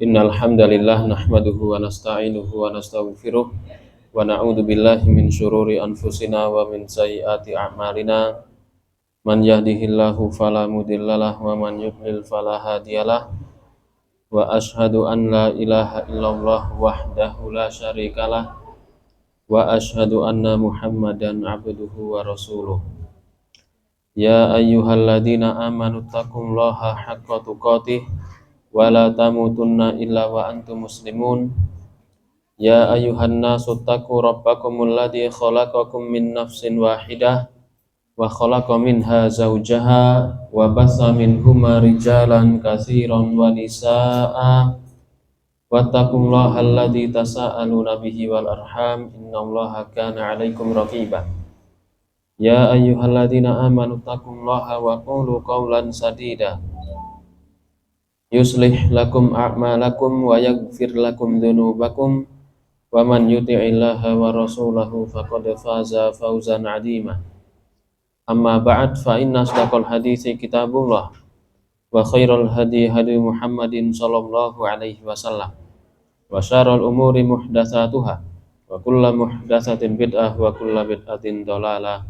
Innal hamdalillah nahmaduhu wa nasta'inuhu wa nastaghfiruh wa na'udzu billahi min syururi anfusina wa min sayyiati a'malina. Man yahdihillahu fala mudhillalah wa man yudlil fala hadiyalah. Wa asyhadu an la ilaha illallah wahdahu la syarikalah wa asyhadu anna Muhammadan abduhu wa rasuluh. Ya ayyuhalladzina amanu taqullaha haqqa tuqatih wa la tamutunna illa wa antum muslimun. Ya ayyuhan nasu taqu rabbakumul ladzi khalaqakum min nafsin wahidah wa khalaqa minha zawjaha wa bassa minhuma rijalan katsiran wa nisaa'a wattaqullaha alladzi tasaaluna bihi wal arham innallaha kana 'alaikum raqiba. Ya ayyuhalladzina amanu taqullaha wa qulu qawlan sadida yuslih lakum a'malakum wa yaghfir lakum dhunubakum wa man yuti'illaha wa rasulahu faqad faza fawzan 'azima. Amma ba'd, fa inna asdaqal hadithi kitabullah wa khairal hadi hadi Muhammadin sallallahu alaihi wasallam wa syarrul umuri muhdatsatuha wa kullu muhdatsatin bid'ah wa kullu bid'atin dhalalah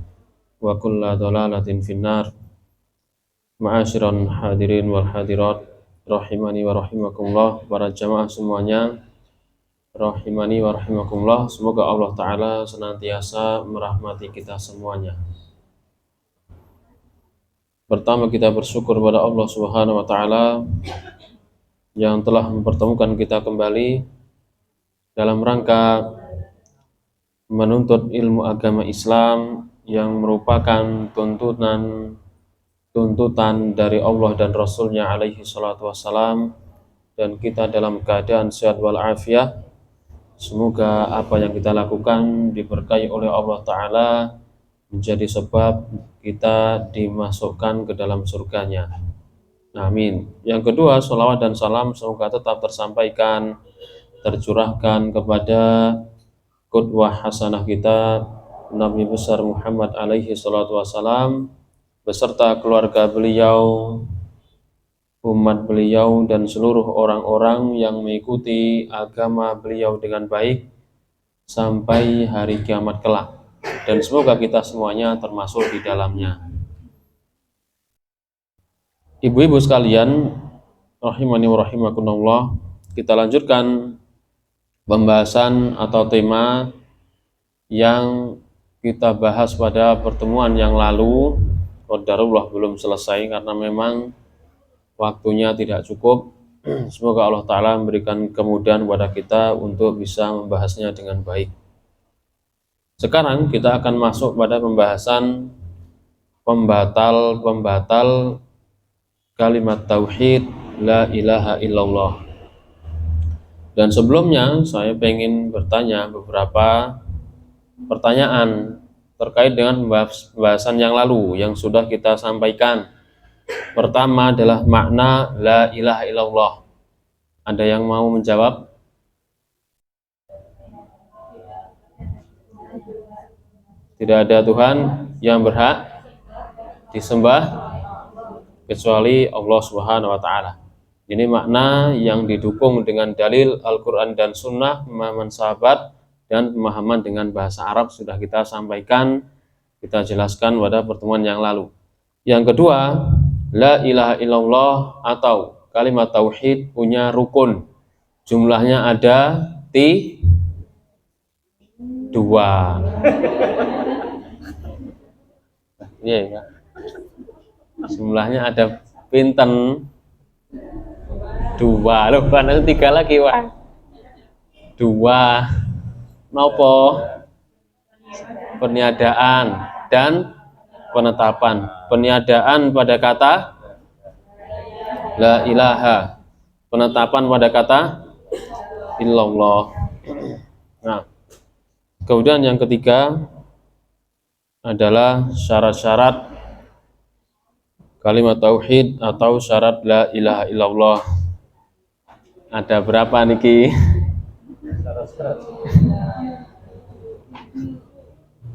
wa kullu dhalalatin finnar. Ma'asyiral hadirin wal hadirat rahimani wa rahimakumullah, para jamaah semuanya rahimani wa rahimakumullah. Semoga Allah Ta'ala senantiasa merahmati kita semuanya. Pertama, kita bersyukur kepada Allah Subhanahu wa Ta'ala yang telah mempertemukan kita kembali dalam rangka menuntut ilmu agama Islam yang merupakan tuntutan dari Allah dan Rasulnya alaihi salatu wassalam, dan kita dalam keadaan sehat wal afiat. Semoga apa yang kita lakukan diberkahi oleh Allah Ta'ala, menjadi sebab kita dimasukkan ke dalam surganya. Amin. Yang kedua, sholawat dan salam semoga tetap tersampaikan, tercurahkan kepada qudwah hasanah kita, Nabi besar Muhammad alaihi salatu wassalam, beserta keluarga beliau, umat beliau, dan seluruh orang-orang yang mengikuti agama beliau dengan baik sampai hari kiamat kelak. Dan semoga kita semuanya termasuk di dalamnya. Ibu-ibu sekalian, rahimani wa rahimakumullah, kita lanjutkan pembahasan atau tema yang kita bahas pada pertemuan yang lalu. Qadarullah belum selesai karena memang waktunya tidak cukup. Semoga Allah Ta'ala memberikan kemudahan kepada kita untuk bisa membahasnya dengan baik. Sekarang kita akan masuk pada pembahasan pembatal kalimat tauhid la ilaha illallah. Dan sebelumnya saya ingin bertanya beberapa pertanyaan terkait dengan pembahasan yang lalu yang sudah kita sampaikan. Pertama adalah makna la ilaha illallah. Ada yang mau menjawab? Tidak ada Tuhan yang berhak disembah kecuali Allah Subhanahu wa Ta'ala. Ini makna yang didukung dengan dalil Al-Quran dan Sunnah, pemahaman sahabat, dan pemahaman dengan bahasa Arab sudah kita sampaikan, kita jelaskan pada pertemuan yang lalu. Yang kedua, la ilaha illallah atau kalimat tauhid punya rukun. Jumlahnya ada 2. Iya ya. Jumlahnya ada pinten 2. Loh, kan 3 lagi wah. 2. Nopo? Peniadaan dan penetapan. Peniadaan pada kata la ilaha, penetapan pada kata illallah. Nah, kemudian yang ketiga adalah syarat-syarat kalimat tauhid atau syarat la ilaha illallah. Ada berapa niki?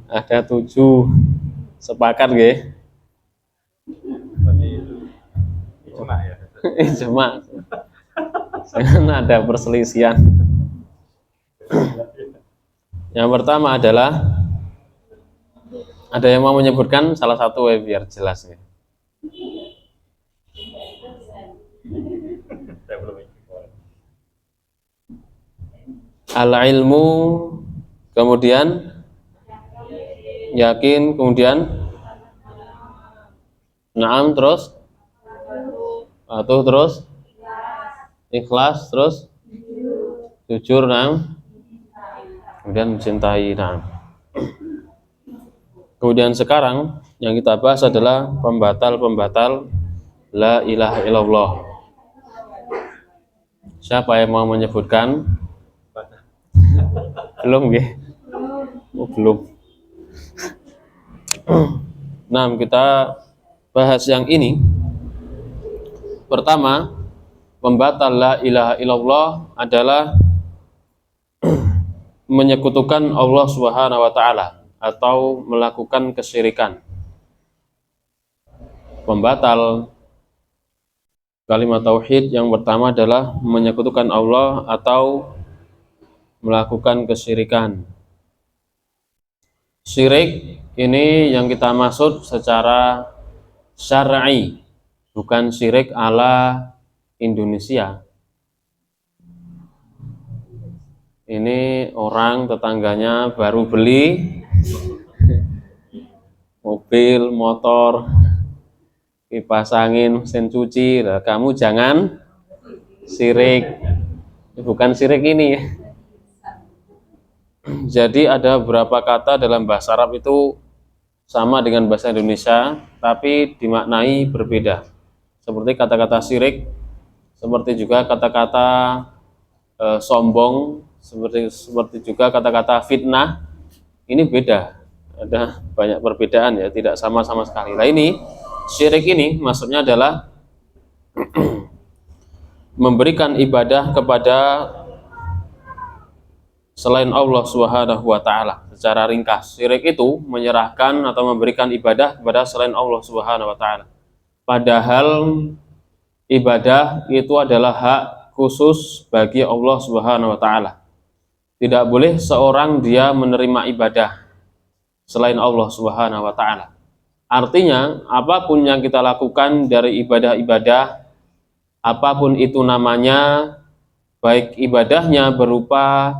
Ada 7. Sepakat nggih? Ijma. Jangan ada perselisihan. Yang pertama adalah ada yang mau menyebutkan salah satu biar jelas ya. Al-ilmu, kemudian yakin, kemudian na'am, terus patuh, terus ikhlas, terus jujur, na'am, kemudian mencintai, na'am. Kemudian sekarang yang kita bahas adalah pembatal-pembatal la ilaha illallah. Siapa yang mau menyebutkan? Belum ya? Oh, belum. Nah, kita bahas yang ini. Pertama, pembatal la ilaha illallah adalah menyekutukan Allah Subhanahu wa taala atau melakukan kesyirikan. Pembatal kalimat tauhid yang pertama adalah menyekutukan Allah atau melakukan kesyirikan. Syirik ini yang kita maksud secara syar'i, bukan syirik ala Indonesia. Ini orang tetangganya baru beli mobil, motor, kipas angin, mesin cuci. Nah, kamu jangan syirik. Bukan syirik ini. Jadi ada beberapa kata dalam bahasa Arab itu sama dengan bahasa Indonesia, tapi dimaknai berbeda. Seperti kata-kata syirik, seperti juga kata-kata sombong, seperti juga kata-kata fitnah. Ini beda, ada banyak perbedaan ya, tidak sama sekali. Nah ini syirik ini maksudnya adalah memberikan ibadah kepada selain Allah Subhanahu wa taala. Secara ringkas, syirik itu menyerahkan atau memberikan ibadah kepada selain Allah Subhanahu wa taala. Padahal ibadah itu adalah hak khusus bagi Allah Subhanahu wa taala. Tidak boleh seorang dia menerima ibadah selain Allah Subhanahu wa taala. Artinya, apapun yang kita lakukan dari ibadah-ibadah, apapun itu namanya, baik ibadahnya berupa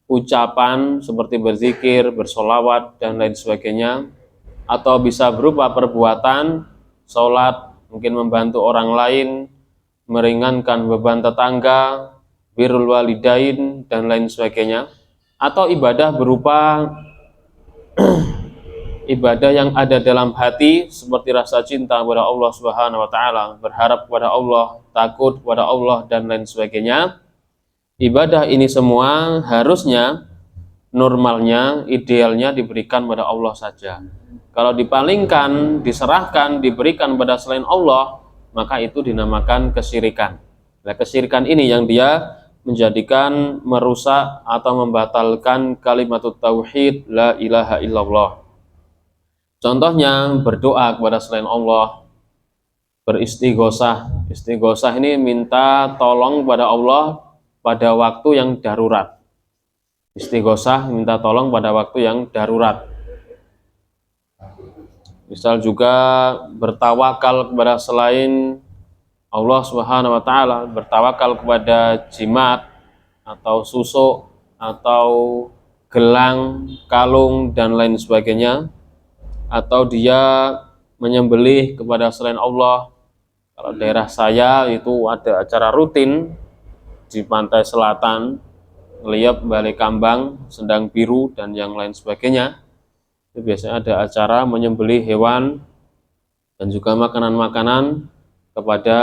ucapan seperti berzikir, bersolawat, dan lain sebagainya, atau bisa berupa perbuatan, sholat, mungkin membantu orang lain, meringankan beban tetangga, birrul walidain, dan lain sebagainya, atau ibadah berupa ibadah yang ada dalam hati seperti rasa cinta kepada Allah Subhanahu wa taala, berharap kepada Allah, takut kepada Allah, dan lain sebagainya. Ibadah ini semua harusnya normalnya, idealnya diberikan pada Allah saja. Kalau dipalingkan, diserahkan, diberikan pada selain Allah, maka itu dinamakan kesyirikan. Nah, kesyirikan ini yang dia menjadikan merusak atau membatalkan kalimat tauhid la ilaha illallah. Contohnya berdoa kepada selain Allah, beristighosah. Istighosah ini minta tolong kepada Allah pada waktu yang darurat. Istighosah minta tolong pada waktu yang darurat. Misal juga bertawakal kepada selain Allah Subhanahu wa taala, bertawakal kepada jimat atau susuk atau gelang, kalung, dan lain sebagainya, atau dia menyembelih kepada selain Allah. Kalau daerah saya itu ada acara rutin di pantai selatan, Ngeliap, Balai Kambang, Sendang Biru, dan yang lain sebagainya. Itu biasanya ada acara menyembelih hewan dan juga makanan-makanan kepada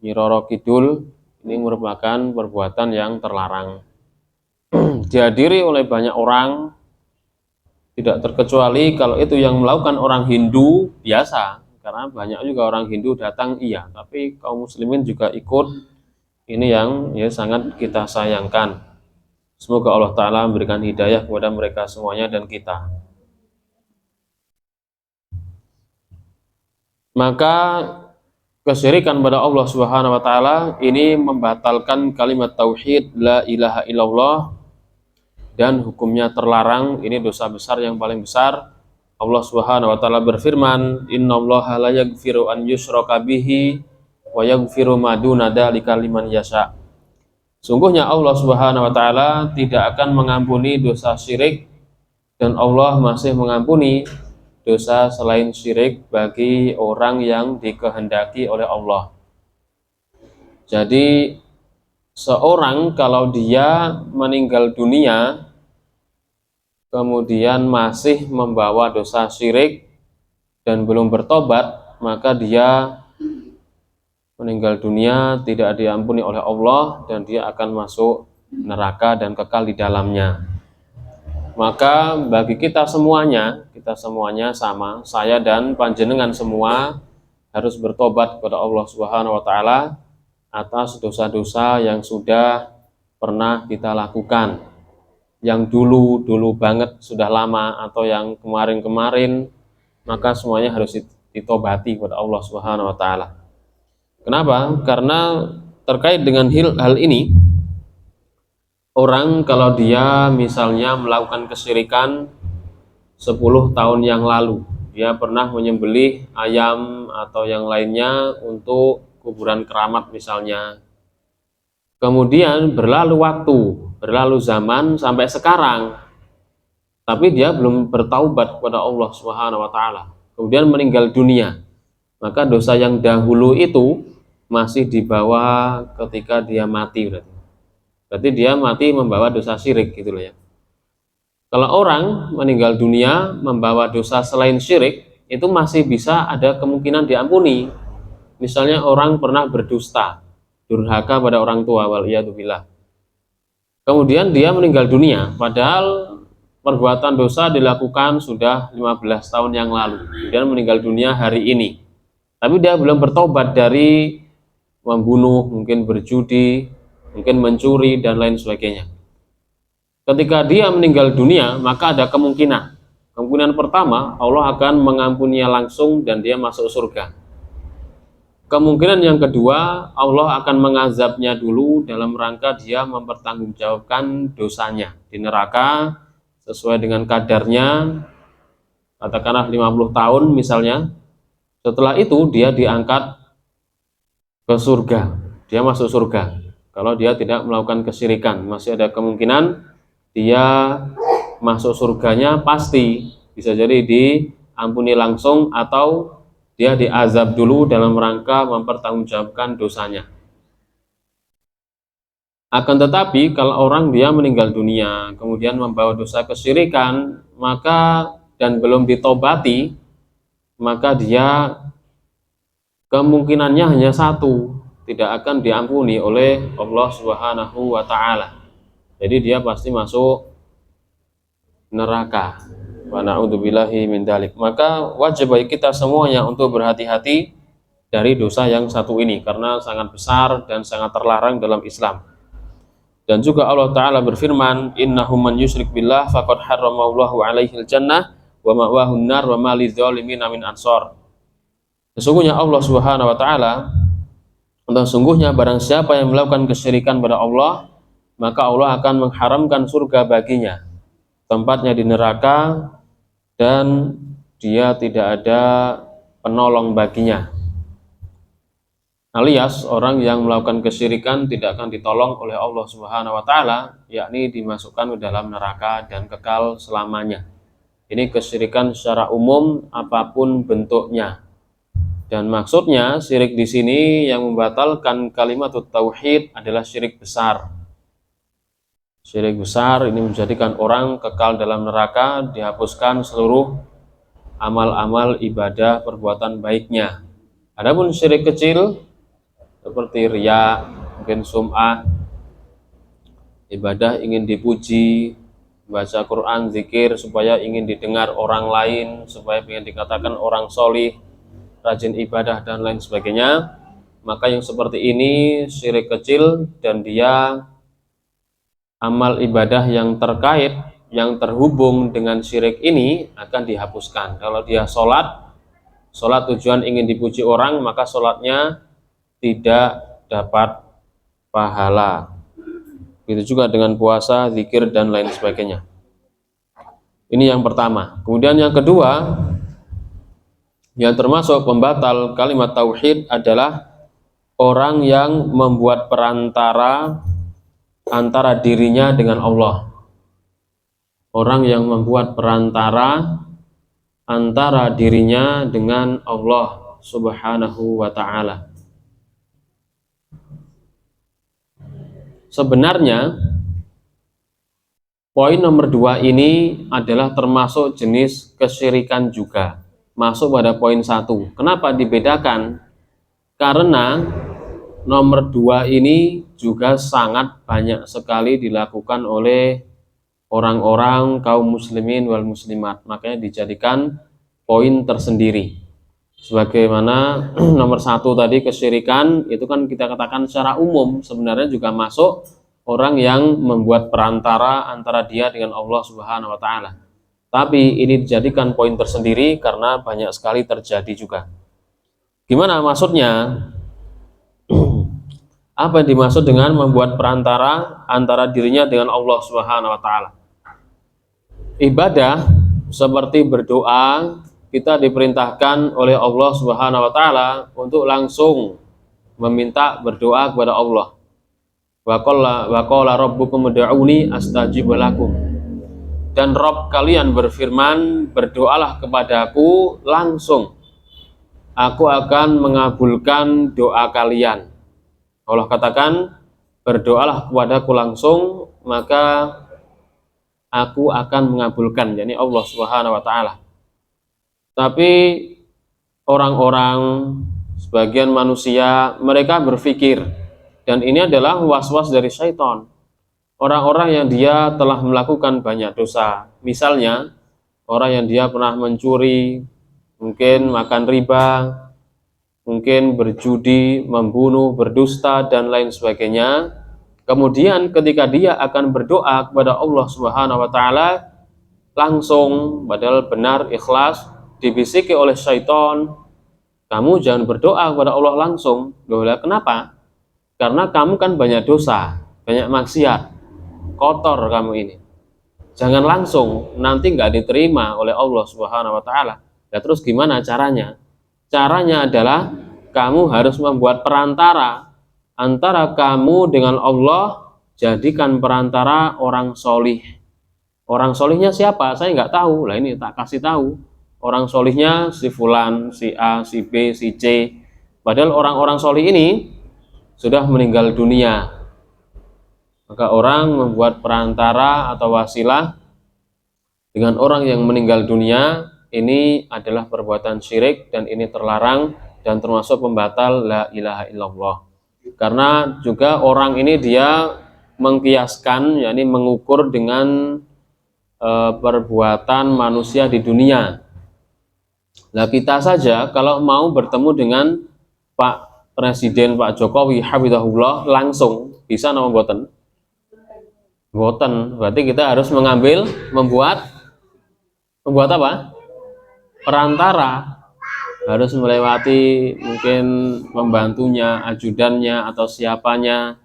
Nyi Roro Kidul. Ini merupakan perbuatan yang terlarang. Dihadiri oleh banyak orang, tidak terkecuali kalau itu yang melakukan orang Hindu biasa, karena banyak juga orang Hindu datang, iya, tapi kaum muslimin juga ikut. Ini yang ya sangat kita sayangkan. Semoga Allah Ta'ala memberikan hidayah kepada mereka semuanya dan kita. Maka kesyirikan pada Allah Subhanahu wa taala ini membatalkan kalimat tauhid la ilaha illallah dan hukumnya terlarang. Ini dosa besar yang paling besar. Allah Subhanahu wa taala berfirman, "Innallaha la yaghfiru an yushraka bihi wa yaghfiru ma duna dzalika liman yasha." Sungguhnya Allah Subhanahu wa taala tidak akan mengampuni dosa syirik, dan Allah masih mengampuni dosa selain syirik bagi orang yang dikehendaki oleh Allah. Jadi seorang kalau dia meninggal dunia kemudian masih membawa dosa syirik dan belum bertobat, maka dia meninggal dunia tidak diampuni oleh Allah dan dia akan masuk neraka dan kekal di dalamnya. Maka bagi kita semuanya sama, saya dan panjenengan semua harus bertobat kepada Allah Subhanahu wa taala atas dosa-dosa yang sudah pernah kita lakukan, yang dulu banget sudah lama atau yang kemarin-kemarin, maka semuanya harus ditobati kepada Allah Subhanahu wa taala. Kenapa? Karena terkait dengan hal ini, orang kalau dia misalnya melakukan kesyirikan 10 tahun yang lalu, dia pernah menyembelih ayam atau yang lainnya untuk kuburan keramat misalnya. Kemudian berlalu waktu, berlalu zaman sampai sekarang, tapi dia belum bertaubat kepada Allah Subhanahu wa taala. Kemudian meninggal dunia. Maka dosa yang dahulu itu masih dibawa ketika dia mati berarti dia mati membawa dosa syirik gitu loh ya. Kalau orang meninggal dunia membawa dosa selain syirik, itu masih bisa ada kemungkinan diampuni. Misalnya orang pernah berdusta, durhaka pada orang tua, waliyadzubillah. Kemudian dia meninggal dunia, padahal perbuatan dosa dilakukan sudah 15 tahun yang lalu. Kemudian meninggal dunia hari ini. Tapi dia belum bertobat dari membunuh, mungkin berjudi, mungkin mencuri, dan lain sebagainya. Ketika dia meninggal dunia, maka ada kemungkinan. Kemungkinan pertama, Allah akan mengampuninya langsung dan dia masuk surga. Kemungkinan yang kedua, Allah akan mengazabnya dulu dalam rangka dia mempertanggungjawabkan dosanya di neraka sesuai dengan kadarnya, katakanlah 50 tahun misalnya. Setelah itu dia diangkat ke surga, dia masuk surga. Kalau dia tidak melakukan kesyirikan, masih ada kemungkinan dia masuk surganya pasti. Bisa jadi diampuni langsung atau dia diazab dulu dalam rangka mempertanggungjawabkan dosanya. Akan tetapi kalau orang dia meninggal dunia kemudian membawa dosa kesyirikan, maka dan belum ditobati, maka dia kemungkinannya hanya satu, tidak akan diampuni oleh Allah Subhanahu wa taala. Jadi dia pasti masuk neraka. Wa na'udzubillahi min dzalik. Maka wajib bagi kita semuanya untuk berhati-hati dari dosa yang satu ini karena sangat besar dan sangat terlarang dalam Islam. Dan juga Allah taala berfirman, "Innahu man yusyrik billah faqad harramallahu 'alaihil jannah wa ma'wahun nar wa ma lidzalimin min ansor." Sesungguhnya Allah Subhanahu wa taala, atau sungguhnya barang siapa yang melakukan kesyirikan pada Allah, maka Allah akan mengharamkan surga baginya, tempatnya di neraka, dan dia tidak ada penolong baginya. Alias orang yang melakukan kesyirikan tidak akan ditolong oleh Allah Subhanahu wa taala, yakni dimasukkan ke dalam neraka dan kekal selamanya. Ini kesyirikan secara umum apapun bentuknya. Dan maksudnya syirik di sini yang membatalkan kalimat tauhid adalah syirik besar. Syirik besar ini menjadikan orang kekal dalam neraka, dihapuskan seluruh amal-amal ibadah perbuatan baiknya. Adapun syirik kecil seperti riya, mungkin sum'ah, ibadah ingin dipuji, baca Quran, zikir supaya ingin didengar orang lain, supaya ingin dikatakan orang solih, rajin ibadah dan lain sebagainya, maka yang seperti ini syirik kecil dan dia amal ibadah yang terkait, yang terhubung dengan syirik ini akan dihapuskan. Kalau dia sholat Sholat tujuan ingin dipuji orang, maka sholatnya tidak dapat pahala. Begitu juga dengan puasa, zikir, dan lain sebagainya. Ini yang pertama. Kemudian yang kedua, yang termasuk pembatal kalimat tauhid adalah orang yang membuat perantara antara dirinya dengan Allah. Orang yang membuat perantara antara dirinya dengan Allah Subhanahu wa ta'ala. Sebenarnya poin nomor 2 ini adalah termasuk jenis kesyirikan juga, masuk pada poin 1. Kenapa dibedakan? Karena nomor 2 ini juga sangat banyak sekali dilakukan oleh orang-orang kaum muslimin wal muslimat, makanya dijadikan poin tersendiri. Sebagaimana nomor 1 tadi kesyirikan, itu kan kita katakan secara umum sebenarnya juga masuk orang yang membuat perantara antara dia dengan Allah Subhanahu wa ta'ala. Tapi ini dijadikan poin tersendiri karena banyak sekali terjadi juga. Gimana maksudnya? Apa yang dimaksud dengan membuat perantara antara dirinya dengan Allah Subhanahu wa ta'ala? Ibadah seperti berdoa, kita diperintahkan oleh Allah Subhanahu wa ta'ala untuk langsung meminta berdoa kepada Allah. Wa qala rabbukum ud'uni astajib lakum. Dan Rabb kalian berfirman, berdoalah kepadaku langsung, aku akan mengabulkan doa kalian. Allah katakan, berdoalah kepadaku langsung, maka aku akan mengabulkan, yakni Allah Subhanahu wa ta'ala. Tapi orang-orang, sebagian manusia, mereka berpikir, dan ini adalah was-was dari syaitan, orang-orang yang dia telah melakukan banyak dosa. Misalnya, orang yang dia pernah mencuri, mungkin makan riba, mungkin berjudi, membunuh, berdusta, dan lain sebagainya. Kemudian ketika dia akan berdoa kepada Allah Subhanahu wa ta'ala, langsung, padahal benar, ikhlas, dibisiki oleh syaitan, kamu jangan berdoa kepada Allah langsung. Loh, kenapa? Karena kamu kan banyak dosa, banyak maksiat, kotor kamu ini. Jangan langsung, nanti nggak diterima oleh Allah Subhanahu wa ta'ala. Ya terus gimana caranya? Caranya adalah kamu harus membuat perantara antara kamu dengan Allah, jadikan perantara orang solih. Orang solihnya siapa? Saya nggak tahu. Lah ini tak kasih tahu. Orang solihnya si fulan, si A, si B, si C. Padahal orang-orang solih ini sudah meninggal dunia. Maka orang membuat perantara atau wasilah dengan orang yang meninggal dunia, ini adalah perbuatan syirik dan ini terlarang dan termasuk pembatal la ilaha illallah. Karena juga orang ini dia mengkiaskan, yakni mengukur dengan perbuatan manusia di dunia. Nah, kita saja kalau mau bertemu dengan Pak Presiden Pak Jokowi hafizahullah langsung, bisa nama boten? Boten. Berarti kita harus membuat apa? Perantara, harus melewati mungkin pembantunya, ajudannya, atau siapanya,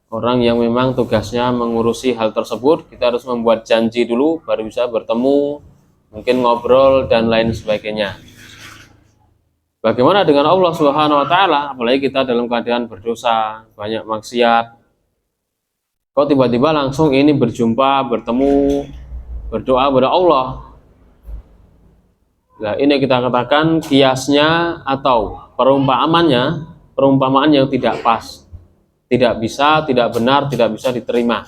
orang yang memang tugasnya mengurusi hal tersebut. Kita harus membuat janji dulu, baru bisa bertemu, mungkin ngobrol, dan lain sebagainya. Bagaimana dengan Allah Subhanahu wa ta'ala? Apalagi kita dalam keadaan berdosa, banyak maksiat. Kok tiba-tiba langsung ini berjumpa, bertemu, berdoa kepada Allah? Nah, ini kita katakan kiasnya atau perumpamaan yang tidak pas, tidak bisa, tidak benar, tidak bisa diterima.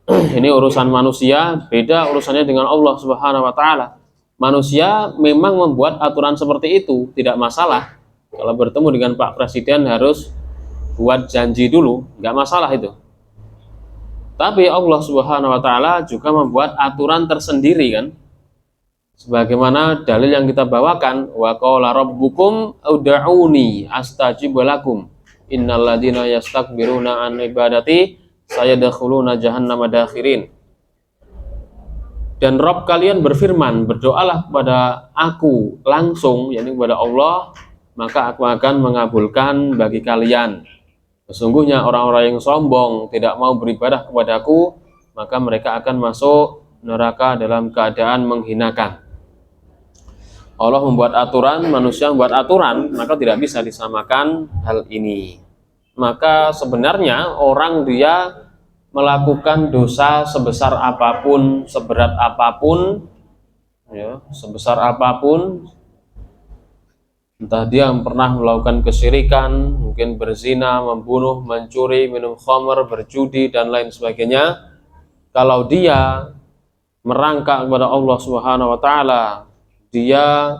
Ini urusan manusia, beda urusannya dengan Allah Subhanahu wa ta'ala. Manusia memang membuat aturan seperti itu, tidak masalah. Kalau bertemu dengan Pak Presiden harus buat janji dulu, nggak masalah itu. Tapi Allah Subhanahu wa ta'ala juga membuat aturan tersendiri kan. Sebagaimana dalil yang kita bawakan, wa qala rabbukum ud'uni astajib lakum innal ladzina yastakbiruna an ibadati sayadkhuluna jahannama dakhirin. Dan Rabb kalian berfirman, berdoalah kepada aku langsung, yakni kepada Allah, maka aku akan mengabulkan bagi kalian. Sesungguhnya orang-orang yang sombong tidak mau beribadah kepadaku, maka mereka akan masuk neraka dalam keadaan menghinakan. Allah membuat aturan, manusia membuat aturan, maka tidak bisa disamakan hal ini. Maka sebenarnya orang dia melakukan dosa sebesar apapun, seberat apapun, ya, sebesar apapun, entah dia pernah melakukan kesyirikan, mungkin berzina, membunuh, mencuri, minum khamr, berjudi, dan lain sebagainya. Kalau dia merangkak kepada Allah Subhanahu wa Ta'ala, dia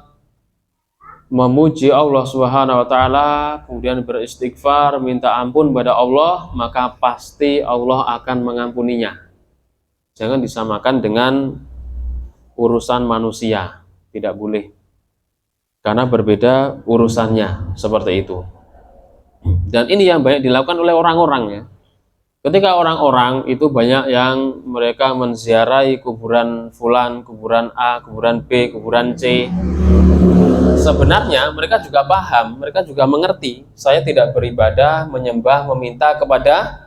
memuji Allah Subhanahu wa Ta'ala, kemudian beristighfar, minta ampun pada Allah, maka pasti Allah akan mengampuninya. Jangan disamakan dengan urusan manusia, tidak boleh, karena berbeda urusannya, seperti itu. Dan ini yang banyak dilakukan oleh orang-orang, ya. Ketika orang-orang itu banyak yang mereka menziarahi kuburan fulan, kuburan A, kuburan B, kuburan C. Sebenarnya mereka juga paham, mereka juga mengerti, saya tidak beribadah, menyembah, meminta kepada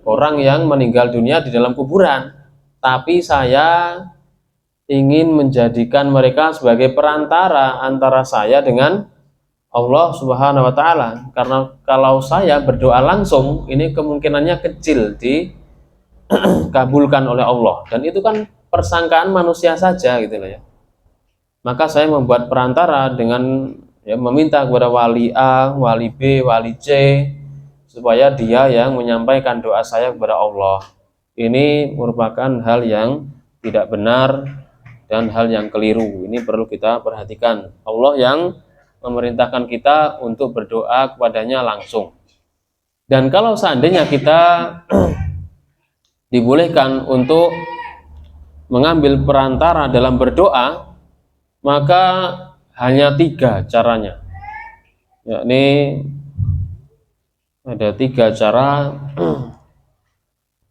orang yang meninggal dunia di dalam kuburan, tapi saya ingin menjadikan mereka sebagai perantara antara saya dengan Allah Subhanahu wa Ta'ala. Karena kalau saya berdoa langsung, ini kemungkinannya kecil dikabulkan oleh Allah, dan itu kan persangkaan manusia saja gitu loh, ya. Maka saya membuat perantara dengan meminta kepada wali A, wali B, wali C, supaya dia yang menyampaikan doa saya kepada Allah. Ini merupakan hal yang tidak benar dan hal yang keliru. Ini perlu kita perhatikan. Allah yang memerintahkan kita untuk berdoa kepadanya langsung. Dan kalau seandainya kita dibolehkan untuk mengambil perantara dalam berdoa, maka hanya 3 caranya. Yakni ada 3 cara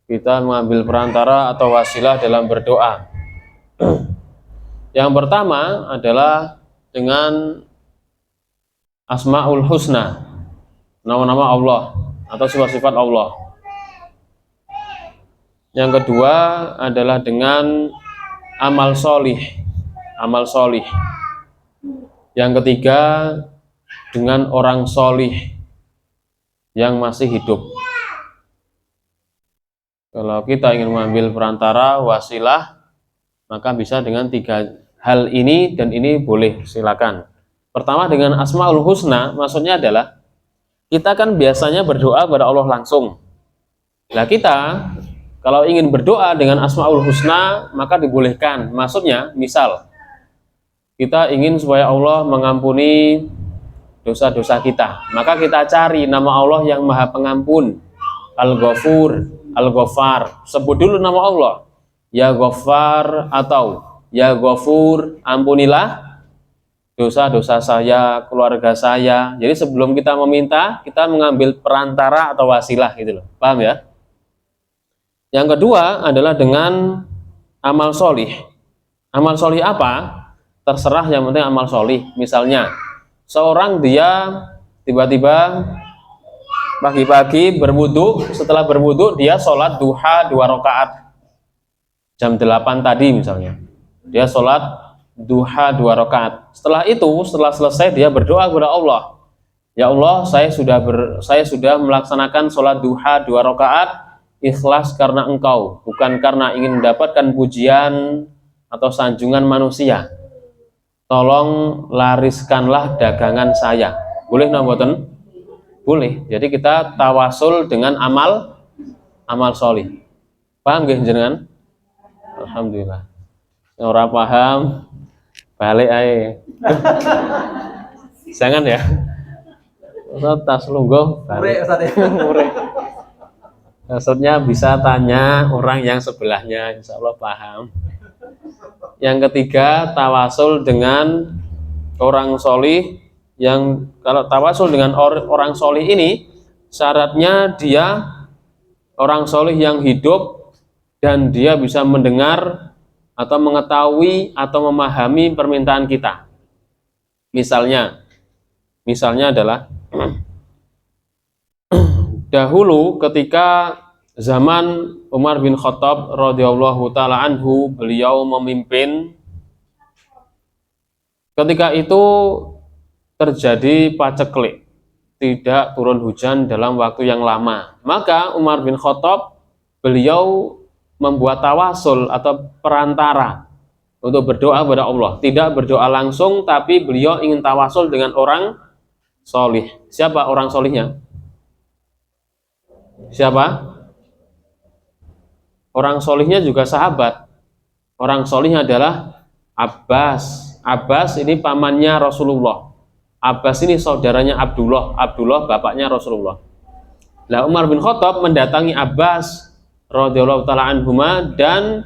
kita mengambil perantara atau wasilah dalam berdoa. Yang pertama adalah dengan Asmaul Husna, nama-nama Allah atau sifat-sifat Allah. Yang kedua adalah dengan amal solih, amal solih. Yang ketiga dengan orang solih yang masih hidup. Kalau kita ingin mengambil perantara, wasilah, maka bisa dengan 3 hal ini, dan ini boleh, silakan. Pertama dengan Asmaul Husna, maksudnya adalah kita kan biasanya berdoa kepada Allah langsung. Nah, kita kalau ingin berdoa dengan Asmaul Husna, maka dibolehkan. Maksudnya, misal kita ingin supaya Allah mengampuni dosa-dosa kita, maka kita cari nama Allah yang Maha Pengampun, Al-Ghafur, Al-Ghaffar. Sebut dulu nama Allah, Ya Ghaffar atau Ya Ghafur, ampunilah dosa-dosa saya, keluarga saya. Jadi sebelum kita meminta, kita mengambil perantara atau wasilah gitu loh. Paham ya? Yang kedua adalah dengan amal solih. Amal solih apa? Terserah, yang penting amal solih. Misalnya, seorang dia tiba-tiba pagi-pagi berwudu, setelah berwudu dia sholat duha 2 rakaat. Jam 8 tadi misalnya. Dia sholat duha 2 rakaat. Setelah itu, setelah selesai dia berdoa kepada Allah. Ya Allah, saya sudah melaksanakan sholat duha 2 rakaat ikhlas karena Engkau, bukan karena ingin mendapatkan pujian atau sanjungan manusia. Tolong lariskanlah dagangan saya. Boleh namboten? Boleh. Jadi kita tawasul dengan amal solih. Paham nggih jenengan? Alhamdulillah. Ora paham, balik ae. Jangan ya. Tas lungguh, mureh. Maksudnya bisa tanya orang yang sebelahnya, insya Allah paham. Yang ketiga, tawasul dengan orang solih. Yang kalau tawasul dengan orang solih ini, syaratnya dia orang solih yang hidup dan dia bisa mendengar atau mengetahui atau memahami permintaan kita. Misalnya adalah dahulu ketika zaman Umar bin Khattab radhiyallahu taala anhu, beliau memimpin, ketika itu terjadi paceklik, tidak turun hujan dalam waktu yang lama. Maka Umar bin Khattab, beliau membuat tawasul atau perantara untuk berdoa kepada Allah. Tidak berdoa langsung, tapi beliau ingin tawasul dengan orang solih. Siapa orang solihnya? Siapa? Orang solihnya juga sahabat. Orang solihnya adalah Abbas. Abbas ini pamannya Rasulullah. Abbas ini saudaranya Abdullah. Abdullah bapaknya Rasulullah. Nah, Umar bin Khattab mendatangi Abbas radhiyallahu taala anhuma dan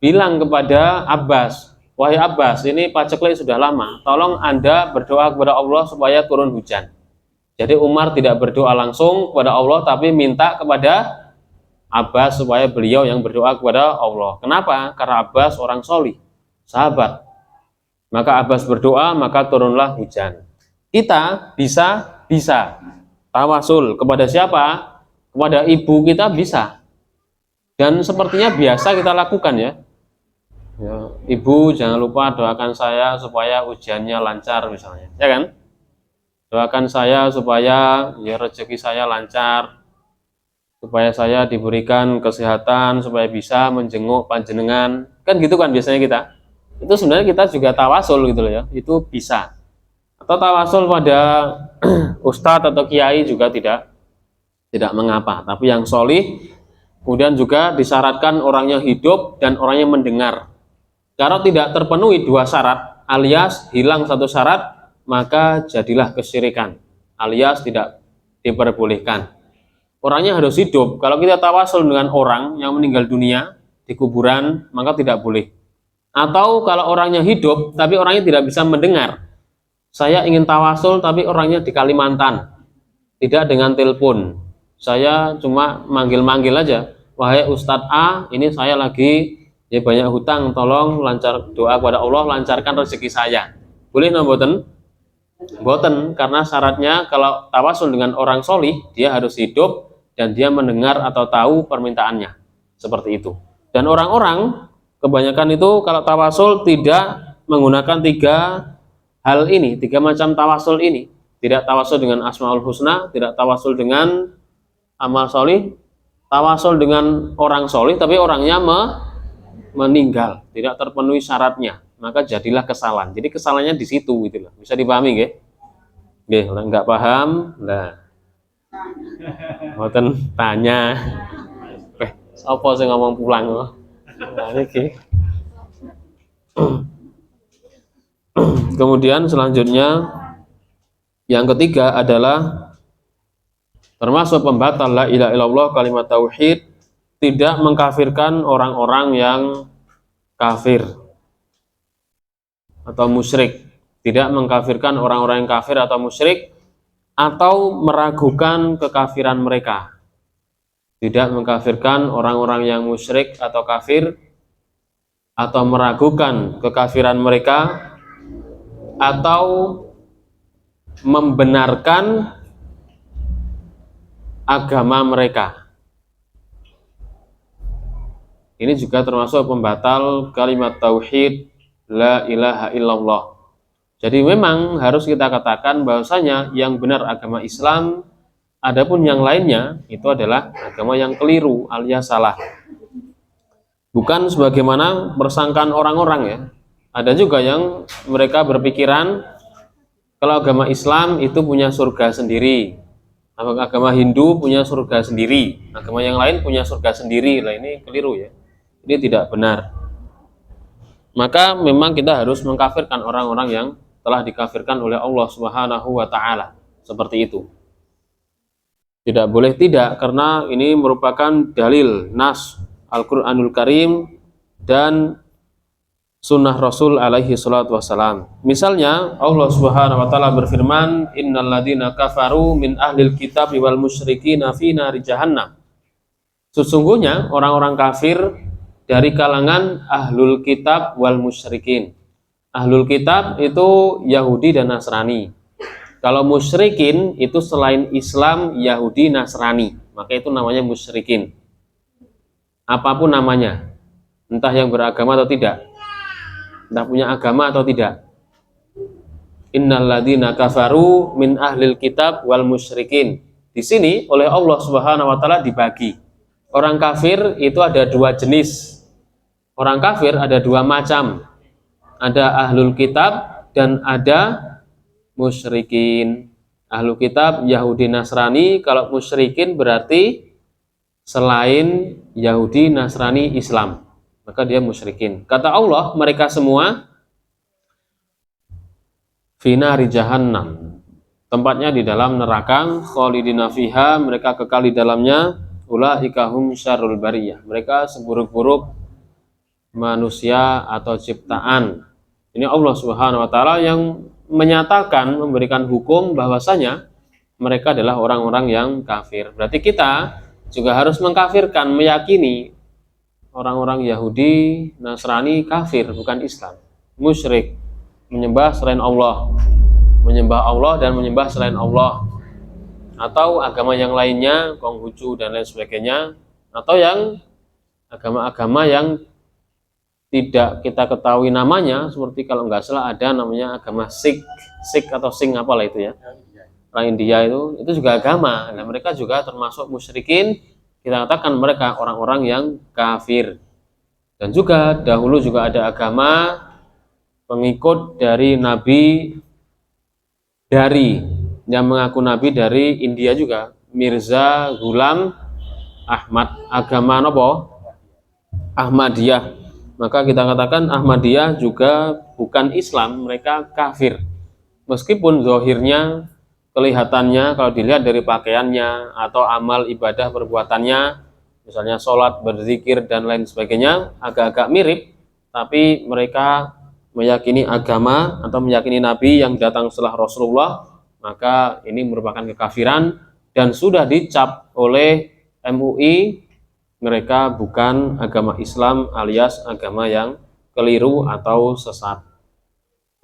bilang kepada Abbas, wahai Abbas, ini paceklik sudah lama, tolong Anda berdoa kepada Allah supaya turun hujan. Jadi Umar tidak berdoa langsung kepada Allah, tapi minta kepada Abbas supaya beliau yang berdoa kepada Allah. Kenapa? Karena Abbas orang solih, sahabat. Maka Abbas berdoa, maka turunlah hujan. Kita bisa tawasul kepada siapa? Kepada ibu kita bisa. Dan sepertinya biasa kita lakukan ya. Ibu jangan lupa doakan saya supaya ujiannya lancar misalnya, ya kan? Doakan saya supaya ya rezeki saya lancar, supaya saya diberikan kesehatan, supaya bisa menjenguk panjenengan, kan gitu kan biasanya kita. Itu sebenarnya kita juga tawasul gitu loh ya, itu bisa. Atau tawasul pada ustadz atau kiai juga tidak mengapa, tapi yang solih. Kemudian juga disyaratkan orangnya hidup dan orangnya mendengar. Kalau tidak terpenuhi dua syarat, alias hilang satu syarat, maka jadilah kesyirikan, alias tidak diperbolehkan. Orangnya harus hidup. Kalau kita tawasul dengan orang yang meninggal dunia di kuburan, maka tidak boleh. Atau kalau orangnya hidup tapi orangnya tidak bisa mendengar, saya ingin tawasul tapi orangnya di Kalimantan, tidak dengan telepon, saya cuma manggil-manggil aja, wahai Ustadz A, ini saya lagi ya banyak hutang, tolong lancar doa kepada Allah, lancarkan rezeki saya. Boleh no boten? Boten, karena syaratnya kalau tawasul dengan orang solih, dia harus hidup dan dia mendengar atau tahu permintaannya. Seperti itu. Dan orang-orang kebanyakan itu kalau tawasul tidak menggunakan tiga hal ini, tiga macam tawasul ini. Tidak tawasul dengan Asmaul Husna, tidak tawasul dengan amal solih, tawasul dengan orang solih tapi orangnya meninggal, tidak terpenuhi syaratnya, maka jadilah kesalahan. Jadi kesalahannya di situ gitu loh. Bisa dipahami nggih? Nggih, enggak paham, nah. Mboten tanya. Sapa sing ngomong pulang loh. Nah, iki. Kemudian selanjutnya yang ketiga adalah termasuk pembatal la ilaha illallah, kalimat tauhid, tidak mengkafirkan orang-orang yang kafir atau musyrik, tidak mengkafirkan orang-orang yang kafir atau musyrik, atau meragukan kekafiran mereka. Tidak mengkafirkan orang-orang yang musyrik atau kafir, atau meragukan kekafiran mereka, atau membenarkan agama mereka. Ini juga termasuk pembatal kalimat tauhid la ilaha illallah. Jadi memang harus kita katakan bahwasanya yang benar agama Islam, adapun yang lainnya itu adalah agama yang keliru alias salah. Bukan sebagaimana persangkaan orang-orang ya. Ada juga yang mereka berpikiran kalau agama Islam itu punya surga sendiri, agama Hindu punya surga sendiri, agama yang lain punya surga sendiri. Lah ini keliru ya. Ini tidak benar. Maka memang kita harus mengkafirkan orang-orang yang telah dikafirkan oleh Allah Subhanahu wa taala. Seperti itu. Tidak boleh tidak, karena ini merupakan dalil nas Al-Qur'anul Karim dan sunnah Rasul alaihi salatu wassalam. Misalnya Allah Subhanahu wa taala berfirman, innal ladzina kafaru min ahlil kitab wal musyrikina fi nari jahannam. Sesungguhnya orang-orang kafir dari kalangan ahlul kitab wal musyrikin. Ahlul kitab itu Yahudi dan Nasrani. Kalau musyrikin itu selain Islam, Yahudi, Nasrani, maka itu namanya musyrikin. Apapun namanya, entah yang beragama atau tidak, entah punya agama atau tidak. Innalladzina kafaru min ahlil kitab wal musyrikin. Di sini oleh Allah Subhanahu wa taala dibagi. Orang kafir itu ada dua jenis. Orang kafir ada dua macam. Ada ahlul kitab dan ada musyrikin. Ahlul kitab Yahudi Nasrani, kalau musyrikin berarti selain Yahudi Nasrani Islam, maka dia musyrikin. Kata Allah, mereka semua finari jahannam, tempatnya di dalam neraka, khalidina fiha, mereka kekal di dalamnya, ulaika hum syarrul bariyah, mereka seburuk-buruk manusia atau ciptaan. Ini Allah Subhanahu wa taala yang menyatakan, memberikan hukum bahwasanya mereka adalah orang-orang yang kafir. Berarti kita juga harus mengkafirkan, meyakini orang-orang Yahudi, Nasrani kafir, bukan Islam, musyrik, menyembah selain Allah, menyembah Allah dan menyembah selain Allah, atau agama yang lainnya, Konghucu dan lain sebagainya, atau yang agama-agama yang tidak kita ketahui namanya, seperti kalau nggak salah ada namanya agama Sikh atau Sing apalah itu ya, orang India itu juga agama. Nah, mereka juga termasuk musyrikin. Kita katakan mereka orang-orang yang kafir. Dan juga dahulu juga ada agama pengikut dari Nabi yang mengaku Nabi dari India juga, Mirza Ghulam Ahmad, agama apa? Ahmadiyah. Maka kita katakan Ahmadiyah juga bukan Islam, mereka kafir. Meskipun zahirnya, kelihatannya kalau dilihat dari pakaiannya atau amal ibadah perbuatannya, misalnya sholat, berzikir dan lain sebagainya, agak-agak mirip, tapi mereka meyakini agama atau meyakini Nabi yang datang setelah Rasulullah, maka ini merupakan kekafiran dan sudah dicap oleh MUI mereka bukan agama Islam alias agama yang keliru atau sesat.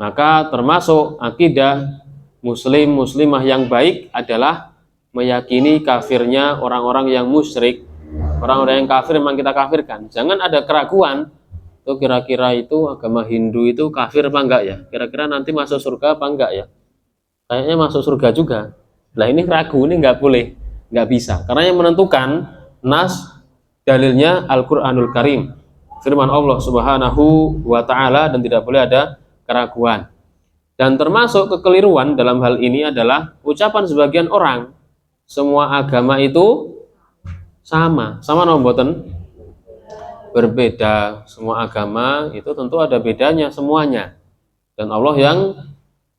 Maka termasuk akidah muslimah yang baik adalah meyakini kafirnya orang-orang yang musyrik. Orang-orang yang kafir memang kita kafirkan. Jangan ada keraguan, itu kira-kira itu agama Hindu itu kafir apa enggak ya? Kira-kira nanti masuk surga apa enggak ya? Kayaknya masuk surga juga. Nah ini ragu, ini enggak boleh, enggak bisa. Karena yang menentukan nas dalilnya Al-Quranul Karim, firman Allah Subhanahu wa ta'ala, dan tidak boleh ada keraguan. Dan termasuk kekeliruan dalam hal ini adalah ucapan sebagian orang, semua agama itu sama nomboten, berbeda. Semua agama itu tentu ada bedanya semuanya, dan Allah yang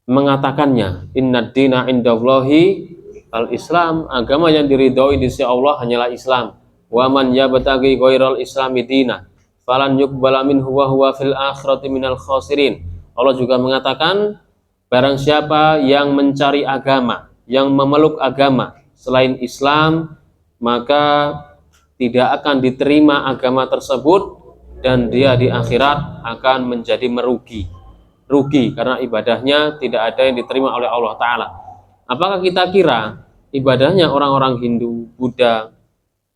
mengatakannya, innad dina indallahi al-Islam, agama yang diridhoi di sisi Allah hanyalah Islam. Wa man yabtaghi ghairal islami dina falan yuqbala minhu wa huwa fil akhirati minal khasirin. Allah juga mengatakan, barang siapa yang mencari agama, yang memeluk agama selain Islam, maka tidak akan diterima agama tersebut dan dia di akhirat akan menjadi rugi karena ibadahnya tidak ada yang diterima oleh Allah Ta'ala. Apakah kita kira ibadahnya orang-orang Hindu, Buddha,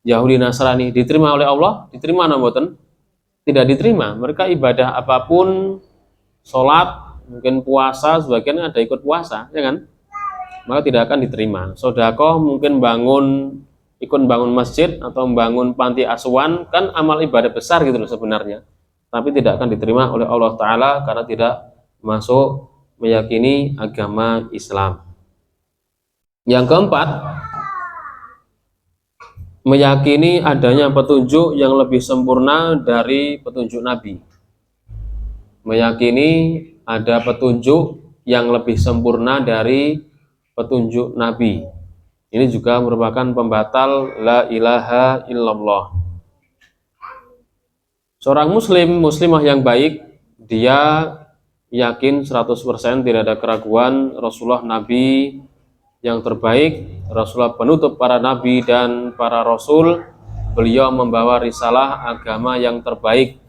Yahudi, Nasrani diterima oleh Allah? Diterima mboten? Tidak diterima. Mereka ibadah apapun, sholat, mungkin puasa, sebagian ada ikut puasa, ya kan? Maka tidak akan diterima. Sedekah mungkin ikut bangun masjid atau membangun panti asuhan, kan amal ibadah besar gitu loh sebenarnya. Tapi tidak akan diterima oleh Allah Ta'ala karena tidak masuk meyakini agama Islam. Yang keempat, meyakini adanya petunjuk yang lebih sempurna dari petunjuk Nabi. Meyakini ada petunjuk yang lebih sempurna dari petunjuk Nabi. Ini juga merupakan pembatal la ilaha illallah. Seorang muslimah yang baik, dia yakin 100% tidak ada keraguan Rasulullah Nabi yang terbaik, Rasulullah penutup para nabi dan para rasul, beliau membawa risalah agama yang terbaik.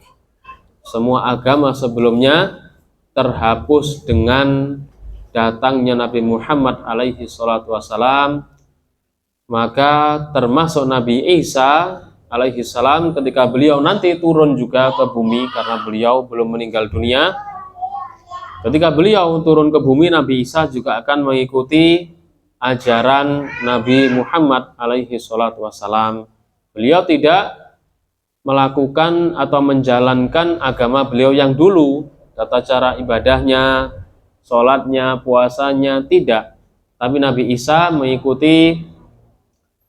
Semua agama sebelumnya terhapus dengan datangnya Nabi Muhammad alaihi salatu wassalam. Maka termasuk Nabi Isa alaihi salam ketika beliau nanti turun juga ke bumi, karena beliau belum meninggal dunia. Ketika beliau turun ke bumi, Nabi Isa juga akan mengikuti ajaran Nabi Muhammad alaihi salatu wassalam. Beliau tidak melakukan atau menjalankan agama beliau yang dulu, tata cara ibadahnya, sholatnya, puasanya, tidak. Tapi Nabi Isa mengikuti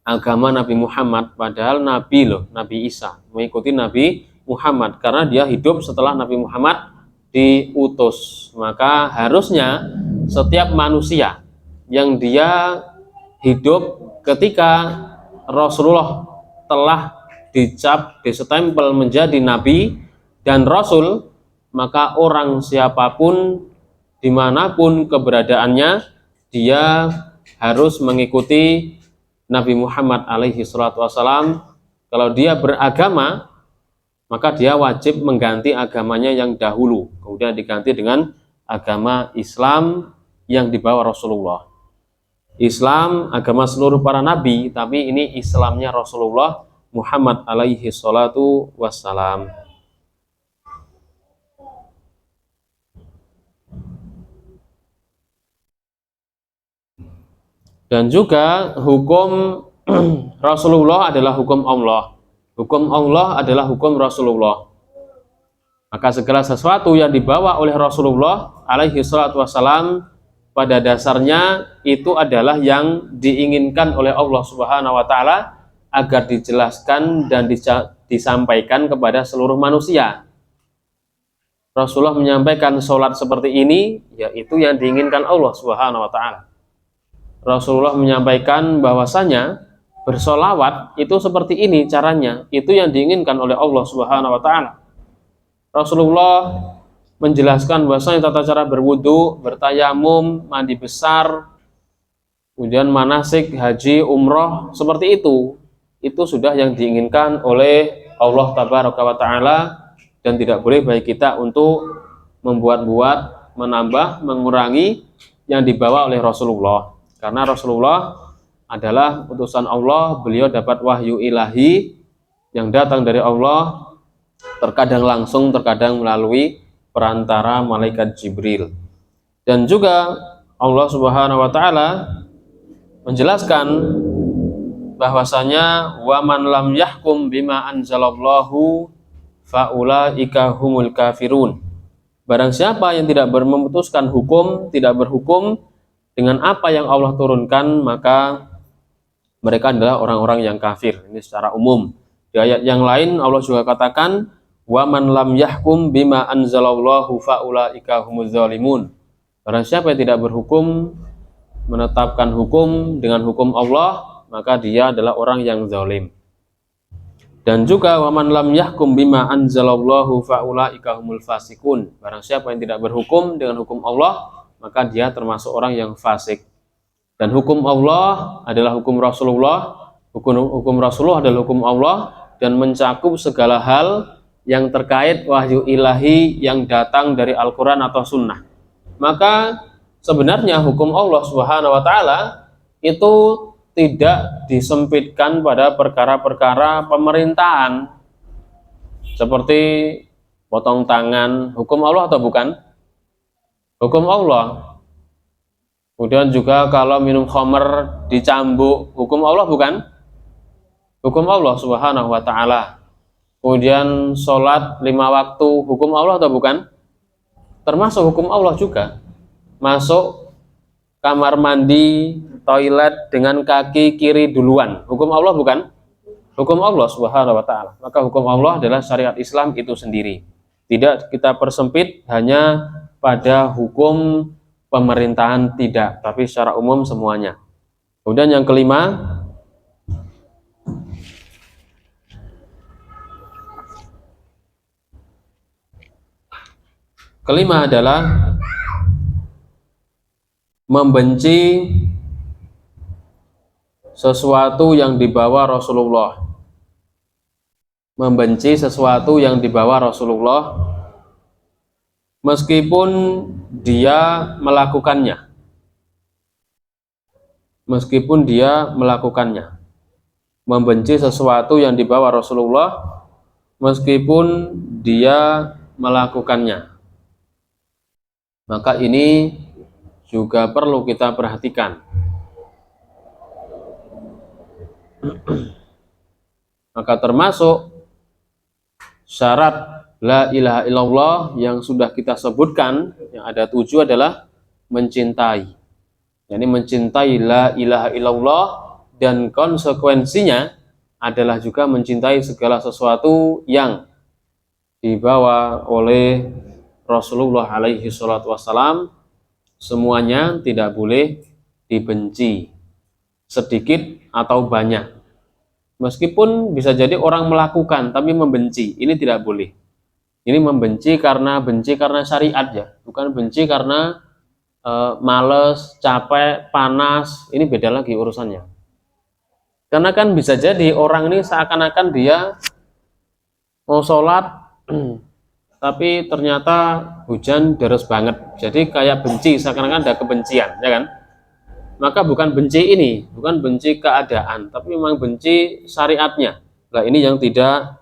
agama Nabi Muhammad, padahal Nabi loh, Nabi Isa mengikuti Nabi Muhammad karena dia hidup setelah Nabi Muhammad diutus. Maka harusnya setiap manusia yang dia hidup ketika Rasulullah telah dicap, disetempel menjadi Nabi dan Rasul, maka orang siapapun dimanapun keberadaannya, dia harus mengikuti Nabi Muhammad alaihi salatu wassalam. Kalau dia beragama, maka dia wajib mengganti agamanya yang dahulu, kemudian diganti dengan agama Islam yang dibawa Rasulullah. Islam agama seluruh para nabi, tapi ini Islamnya Rasulullah Muhammad alaihi salatu wassalam. Dan juga hukum Rasulullah adalah hukum Allah. Hukum Allah adalah hukum Rasulullah. Maka segala sesuatu yang dibawa oleh Rasulullah alaihi salatu wassalam pada dasarnya itu adalah yang diinginkan oleh Allah Subhanahu wa taala agar dijelaskan dan disampaikan kepada seluruh manusia. Rasulullah menyampaikan sholat seperti ini, yaitu yang diinginkan Allah Subhanahu wa taala. Rasulullah menyampaikan bahwasanya bersolawat itu seperti ini caranya, itu yang diinginkan oleh Allah Subhanahu wa taala. Rasulullah menjelaskan bahwasanya tata cara berwudu, bertayamum, mandi besar, kemudian manasik haji, umroh seperti itu sudah yang diinginkan oleh Allah Tabaraka wa taala, dan tidak boleh bagi kita untuk membuat-buat, menambah, mengurangi yang dibawa oleh Rasulullah. Karena Rasulullah adalah utusan Allah, beliau dapat wahyu ilahi yang datang dari Allah, terkadang langsung, terkadang melalui perantara malaikat Jibril. Dan juga Allah Subhanahu wa taala menjelaskan bahwasanya wa man lam yahkum bima anzalallahu faulaika humul kafirun. Barang siapa yang tidak memutuskan hukum, tidak berhukum dengan apa yang Allah turunkan, maka mereka adalah orang-orang yang kafir. Ini secara umum. Di ayat yang lain Allah juga katakan wa man lam yahkum bima anzalallahu faulaika humuz zalimun. Barang siapa yang tidak berhukum, menetapkan hukum dengan hukum Allah, maka dia adalah orang yang zalim. Dan juga wa man lam yahkum bima anzalallahu faulaika humul fasikun. Barang siapa yang tidak berhukum dengan hukum Allah, maka dia termasuk orang yang fasik. Dan hukum Allah adalah hukum Rasulullah, hukum Rasulullah adalah hukum Allah, dan mencakup segala hal yang terkait wahyu ilahi yang datang dari Al-Quran atau Sunnah. Maka sebenarnya hukum Allah Subhanahu wa taala itu tidak disempitkan pada perkara-perkara pemerintahan seperti potong tangan. Hukum Allah atau bukan? Hukum Allah. Kemudian juga kalau minum khamr dicambuk, hukum Allah bukan? Hukum Allah Subhanahu wa taala. Kemudian sholat 5 waktu, hukum Allah atau bukan? Termasuk hukum Allah juga. Masuk kamar mandi, toilet dengan kaki kiri duluan, hukum Allah bukan? Hukum Allah Subhanahu wa taala. Maka hukum Allah adalah syariat Islam itu sendiri. Tidak kita persempit hanya pada hukum pemerintahan, tidak, tapi secara umum semuanya. Kemudian yang kelima adalah membenci sesuatu yang dibawa Rasulullah. membenci sesuatu yang dibawa Rasulullah meskipun dia melakukannya. Meskipun dia melakukannya. Membenci sesuatu yang dibawa Rasulullah meskipun dia melakukannya. Maka ini juga perlu kita perhatikan. Maka termasuk syarat la ilaha illallah yang sudah kita sebutkan, yang ada 7 adalah mencintai. Jadi mencintai la ilaha illallah dan konsekuensinya adalah juga mencintai segala sesuatu yang dibawa oleh Rasulullah alaihi salatu wassalam. Semuanya tidak boleh dibenci, sedikit atau banyak. Meskipun bisa jadi orang melakukan tapi membenci, ini tidak boleh. Ini benci karena syariat ya, bukan benci karena males, capek, panas. Ini beda lagi urusannya. Karena kan bisa jadi orang ini seakan-akan dia mau sholat tapi ternyata hujan deras banget, jadi kayak benci, seakan-akan ada kebencian, ya kan? Maka bukan benci ini, bukan benci keadaan, tapi memang benci syariatnya. Nah ini yang tidak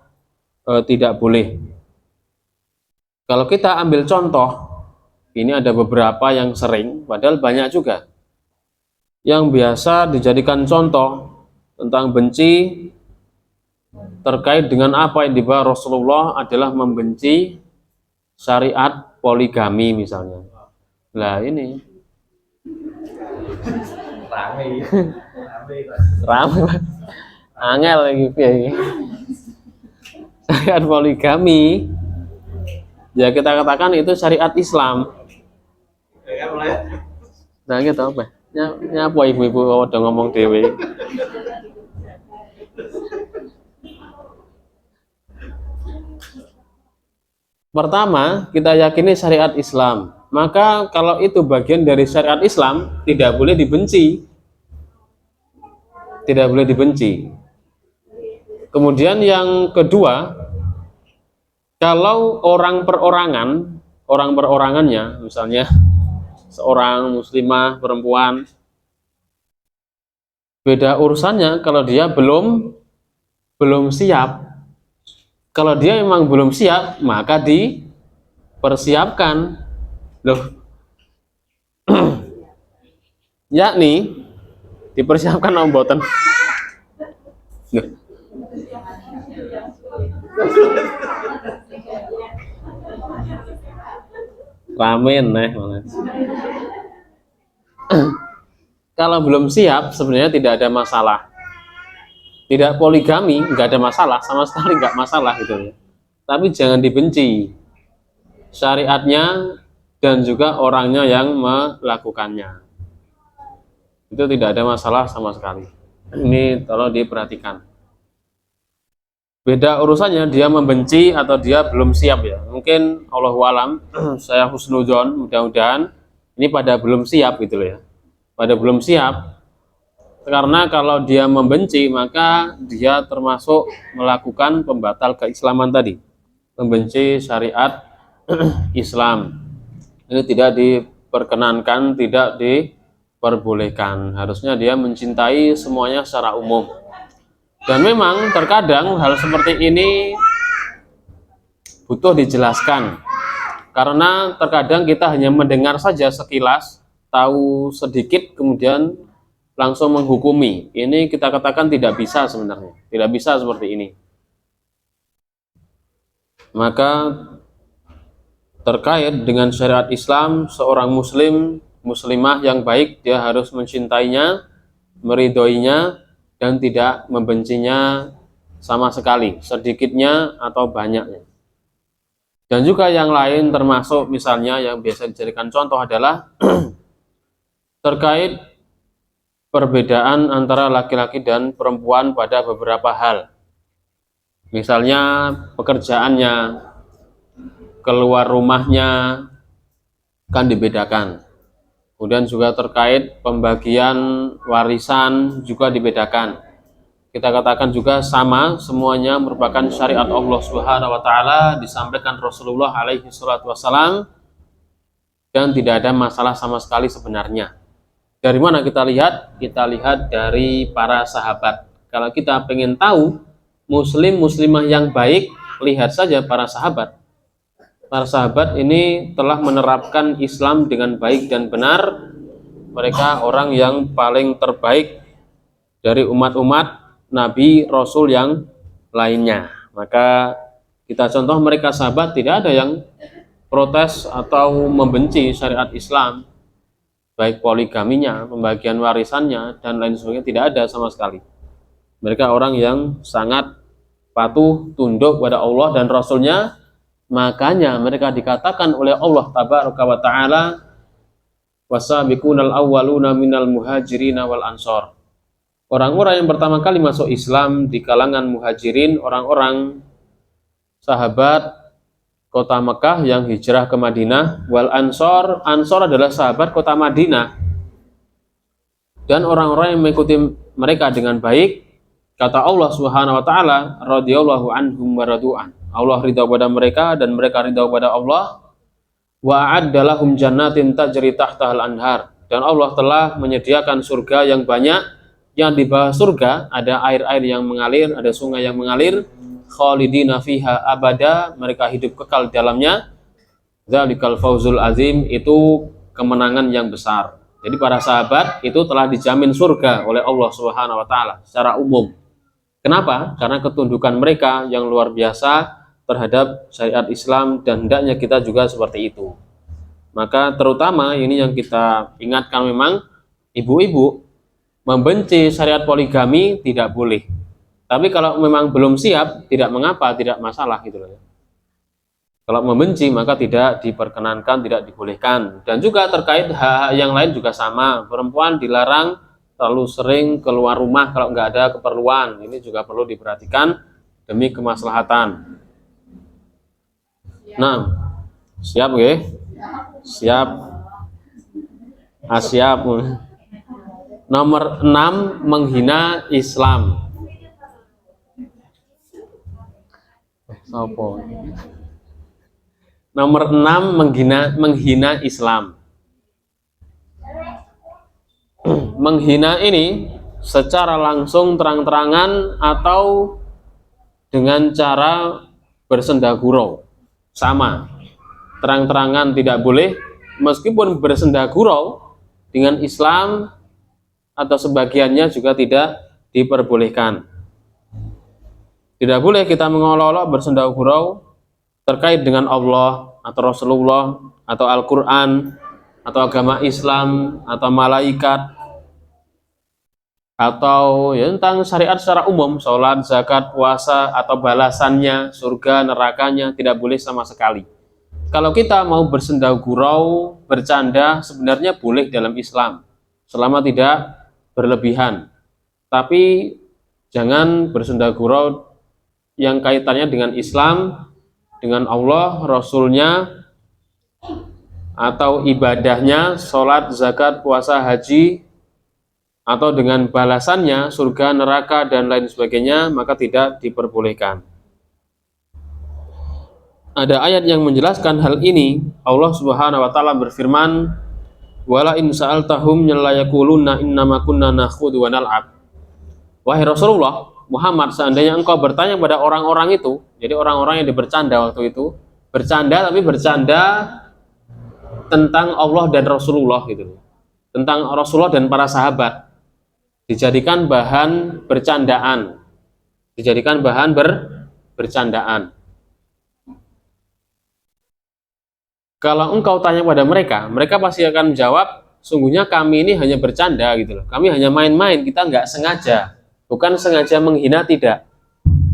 boleh. Kalau kita ambil contoh, ini ada beberapa yang sering, padahal banyak juga yang biasa dijadikan contoh tentang benci terkait dengan apa yang dibawa Rasulullah adalah membenci syariat poligami misalnya. Lah ini rame angel lagi syariat poligami. Ya kita katakan itu syariat Islam. Nah kita apa? Nyapa ibu-ibu udah ngomong dewe. Pertama, kita yakini syariat Islam. Maka kalau itu bagian dari syariat Islam, tidak boleh dibenci. Tidak boleh dibenci. Kemudian yang kedua, kalau orang perorangannya, misalnya seorang muslimah perempuan, beda urusannya kalau dia belum siap. Kalau dia memang belum siap, maka dipersiapkan. Loh. Yakni dipersiapkan omboten. Loh. Ramen Kalau belum siap sebenarnya tidak ada masalah. Tidak poligami, nggak ada masalah, sama sekali nggak masalah gitu ya. Tapi jangan dibenci syariatnya dan juga orangnya yang melakukannya. Itu tidak ada masalah sama sekali. Ini tolong diperhatikan. Beda urusannya dia membenci atau dia belum siap ya. Mungkin Allahu alam, saya husnudzon, mudah-mudahan ini pada belum siap gitu loh ya. Pada belum siap. Karena kalau dia membenci, maka dia termasuk melakukan pembatal keislaman tadi. Membenci syariat Islam. Ini tidak diperkenankan, tidak diperbolehkan. Harusnya dia mencintai semuanya secara umum. Dan memang terkadang hal seperti ini butuh dijelaskan. Karena terkadang kita hanya mendengar saja sekilas, tahu sedikit, kemudian langsung menghukumi. Ini kita katakan tidak bisa sebenarnya. Tidak bisa seperti ini. Maka terkait dengan syariat Islam, seorang muslim, muslimah yang baik, dia harus mencintainya, meridhoinya, dan tidak membencinya sama sekali, sedikitnya atau banyaknya. Dan juga yang lain termasuk misalnya yang biasa dijadikan contoh adalah terkait perbedaan antara laki-laki dan perempuan pada beberapa hal. Misalnya pekerjaannya, keluar rumahnya kan dibedakan. Kemudian juga terkait pembagian warisan juga dibedakan. kita katakan juga sama, semuanya merupakan syariat Allah Subhanahu wa taala, disampaikan Rasulullah alaihi salatu wasalam, dan tidak ada masalah sama sekali sebenarnya. Dari mana kita lihat? Kita lihat dari para sahabat. Kalau kita pengen tahu muslim muslimah yang baik, lihat saja para sahabat. Para sahabat ini telah menerapkan Islam dengan baik dan benar. Mereka orang yang paling terbaik dari umat-umat Nabi Rasul yang lainnya. Maka kita contoh mereka sahabat, tidak ada yang protes atau membenci syariat Islam, baik poligaminya, pembagian warisannya, dan lain sebagainya, tidak ada sama sekali. Mereka orang yang sangat patuh, tunduk pada Allah dan Rasulnya. Makanya mereka dikatakan oleh Allah Tabaraka wa Ta'ala, wasabiqunal awwaluna minal muhajirin wal ansor. Orang-orang yang pertama kali masuk Islam di kalangan muhajirin, orang-orang sahabat kota Mekah yang hijrah ke Madinah, wal ansor, ansor adalah sahabat kota Madinah, dan orang-orang yang mengikuti mereka dengan baik. Kata Allah Subhanahu wa taala, radhiyallahu anhum wa radu'an. Allah ridha pada mereka dan mereka ridha pada Allah. Wa a'adda lahum jannatin tajri tahtahal anhar. Dan Allah telah menyediakan surga yang banyak, yang di bawah surga ada air-air yang mengalir, ada sungai yang mengalir. Khalidina fiha abada, mereka hidup kekal di dalamnya. Dzalikal fauzul azim, itu kemenangan yang besar. Jadi para sahabat itu telah dijamin surga oleh Allah Subhanahu wa taala secara umum. Kenapa? Karena ketundukan mereka yang luar biasa terhadap syariat Islam, dan hendaknya kita juga seperti itu. Maka terutama ini yang kita ingatkan, memang ibu-ibu membenci syariat poligami tidak boleh. Tapi kalau memang belum siap, tidak mengapa, tidak masalah gitu loh. Kalau membenci maka tidak diperkenankan, tidak dibolehkan. Dan juga terkait hak-hak yang lain juga sama. Perempuan dilarang terlalu sering keluar rumah kalau nggak ada keperluan. Ini juga perlu diperhatikan demi kemaslahatan. Nah, siap nggih? Siap. Siap. Nomor 6, menghina Islam. Sopo? Nomor 6, menghina Islam. Menghina ini secara langsung terang-terangan atau dengan cara bersenda gurau. Sama, terang-terangan tidak boleh, meskipun bersenda gurau dengan Islam atau sebagiannya juga tidak diperbolehkan. Tidak boleh kita mengolok-olok bersenda gurau terkait dengan Allah atau Rasulullah atau Al-Quran atau agama Islam atau malaikat atau ya tentang syariat secara umum, sholat, zakat, puasa, atau balasannya, surga, nerakanya, tidak boleh sama sekali. Kalau kita mau bersenda gurau, bercanda, sebenarnya boleh dalam Islam, selama tidak berlebihan. Tapi jangan bersenda gurau yang kaitannya dengan Islam, dengan Allah, Rasulnya, atau ibadahnya, sholat, zakat, puasa, haji, atau dengan balasannya, surga, neraka, dan lain sebagainya, maka tidak diperbolehkan. Ada ayat yang menjelaskan hal ini. Allah Subhanahu wa taala berfirman, "Wala in sa'altahum yalayaquluna innama kunna nakhudhu wa nal'ab." Wahai Rasulullah Muhammad, seandainya engkau bertanya pada orang-orang itu, jadi orang-orang yang bercanda waktu itu, bercanda tapi bercanda tentang Allah dan Rasulullah gitu. Tentang Rasulullah dan para sahabat. Dijadikan bahan bercandaan, dijadikan bahan bercandaan. Kalau engkau tanya pada mereka, mereka pasti akan menjawab, sungguhnya kami ini hanya bercanda gitu loh. Kami hanya main-main, kita nggak sengaja, bukan sengaja menghina, tidak.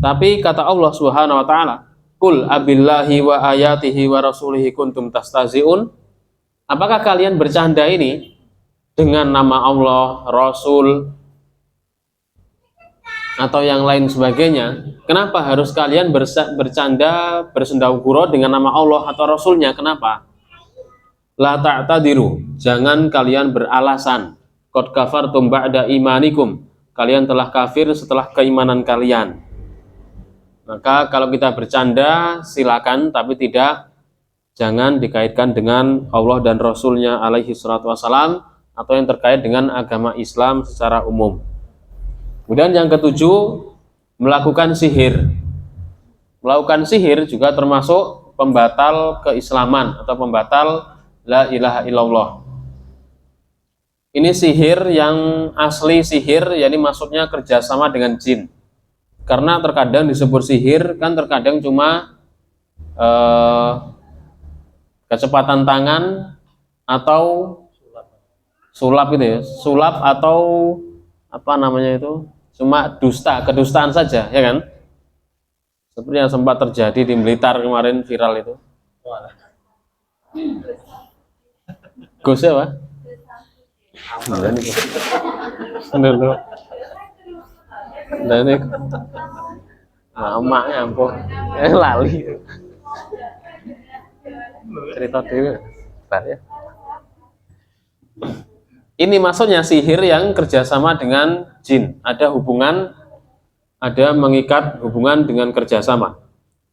Tapi kata Allah Subhanahu wa taala, "Qul abillahi wa ayatihi wa rasulihi kuntum tastazi'un?" Apakah kalian bercanda ini dengan nama Allah, Rasul, atau yang lain sebagainya? Kenapa harus kalian bercanda, bersenda gurau dengan nama Allah atau Rasulnya? Kenapa? La ta'tadiru, jangan kalian beralasan. Qad kafartum ba'da imanikum, kalian telah kafir setelah keimanan kalian. Maka kalau kita bercanda silakan, tapi jangan dikaitkan dengan Allah dan Rasulnya alaihi salatu wassalam, atau yang terkait dengan agama Islam secara umum. Kemudian yang ketujuh, melakukan sihir. Melakukan sihir juga termasuk pembatal keislaman atau pembatal la ilaha illallah. Ini sihir yang asli sihir, yakni maksudnya kerjasama dengan jin. Karena terkadang disebut sihir kan terkadang cuma kecepatan tangan atau sulap gitu ya, sulap atau apa namanya itu, cuma kedustaan saja, ya kan? Seperti yang sempat terjadi di Blitar kemarin viral itu. Gus ya, Pak? Dan ini emaknya ampun, lali. Cerita dewe, ya. Ini maksudnya sihir yang kerjasama dengan jin, ada mengikat hubungan dengan kerjasama.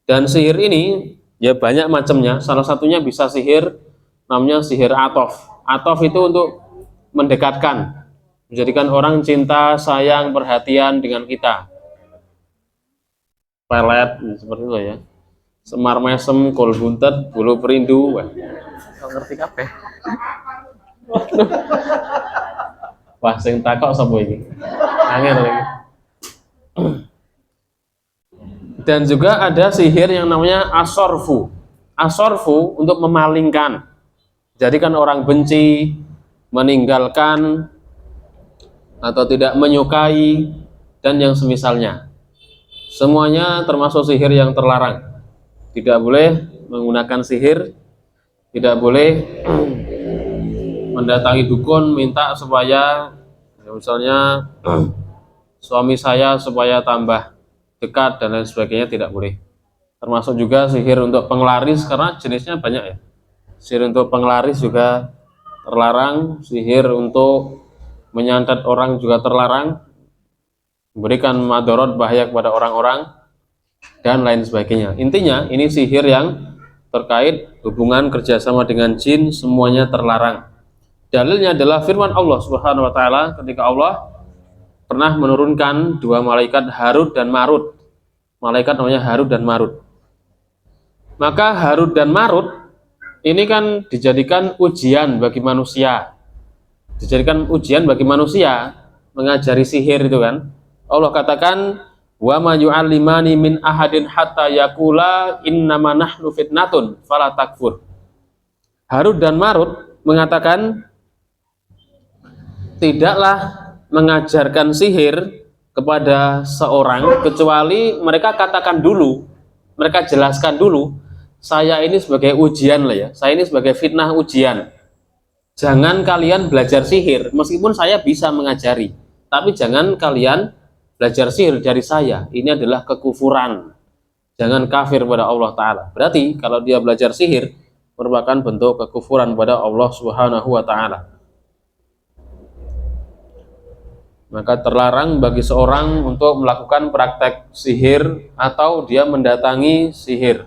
Dan sihir ini ya banyak macamnya. Salah satunya bisa sihir namanya sihir atof. Atof itu untuk mendekatkan, menjadikan orang cinta, sayang, perhatian dengan kita. Pelet seperti itu ya. Semar mesem, kol buntet, bulu perindu. Kau ngerti kabeh. Wah, sing takok sapa iki? Angel lagi. Dan juga ada sihir yang namanya asorfu. Asorfu untuk memalingkan, jadikan orang benci, meninggalkan, atau tidak menyukai, dan yang semisalnya. Semuanya termasuk sihir yang terlarang. Tidak boleh menggunakan sihir, tidak boleh mendatangi dukun minta supaya misalnya suami saya supaya tambah dekat dan lain sebagainya, tidak boleh. Termasuk juga sihir untuk penglaris, karena jenisnya banyak ya. Sihir untuk penglaris juga terlarang, sihir untuk menyantet orang juga terlarang, memberikan madorot bahaya kepada orang-orang dan lain sebagainya. Intinya ini sihir yang terkait hubungan kerjasama dengan jin, semuanya terlarang. Dalilnya adalah firman Allah Subhanahu wa taala ketika Allah pernah menurunkan dua malaikat Harut dan Marut. Malaikat namanya Harut dan Marut. Maka Harut dan Marut ini kan dijadikan ujian bagi manusia. Dijadikan ujian bagi manusia mengajari sihir itu kan. Allah katakan, "Wa ma yu'allimani min ahadin hatta yaqula innama nahnu fitnatun fala takfur." Harut dan Marut mengatakan, tidaklah mengajarkan sihir kepada seorang kecuali mereka katakan dulu, mereka jelaskan dulu, saya ini sebagai ujian lah ya, saya ini sebagai fitnah ujian. Jangan kalian belajar sihir, meskipun saya bisa mengajari, tapi jangan kalian belajar sihir dari saya, ini adalah kekufuran. Jangan kafir pada Allah Ta'ala. Berarti kalau dia belajar sihir merupakan bentuk kekufuran pada Allah Subhanahu wa Ta'ala. Maka terlarang bagi seorang untuk melakukan praktek sihir atau dia mendatangi sihir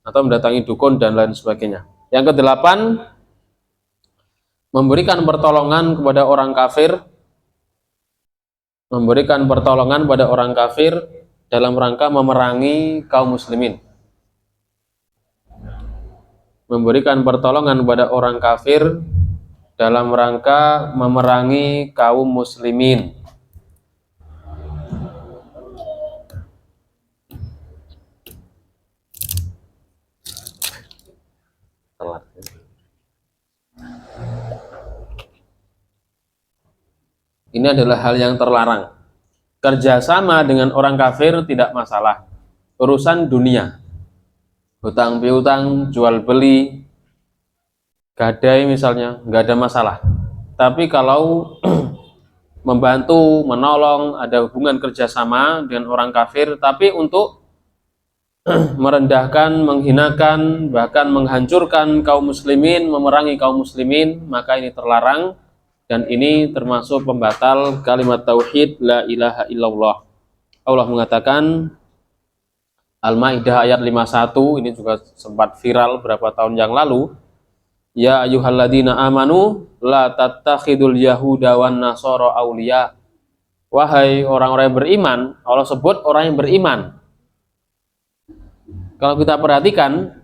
atau mendatangi dukun dan lain sebagainya. Yang kedelapan, memberikan pertolongan kepada orang kafir, memberikan pertolongan pada orang kafir dalam rangka memerangi kaum muslimin. Memberikan pertolongan pada orang kafir dalam rangka memerangi kaum muslimin. Ini adalah hal yang terlarang. Kerjasama dengan orang kafir tidak masalah. Urusan dunia, hutang piutang, jual beli, gadai misalnya, nggak ada masalah. Tapi kalau membantu, menolong, ada hubungan kerjasama dengan orang kafir, tapi untuk merendahkan, menghinakan, bahkan menghancurkan kaum muslimin, memerangi kaum muslimin, maka ini terlarang. dan ini termasuk pembatal kalimat tauhid la ilaha illallah. Allah mengatakan, Al-Maidah ayat 51, ini juga sempat viral beberapa tahun yang lalu. Ya ayyuhalladzina amanu la tattakhidul yahuda wan nasara auliya. Wahai orang-orang yang beriman, Allah sebut orang yang beriman. Kalau kita perhatikan,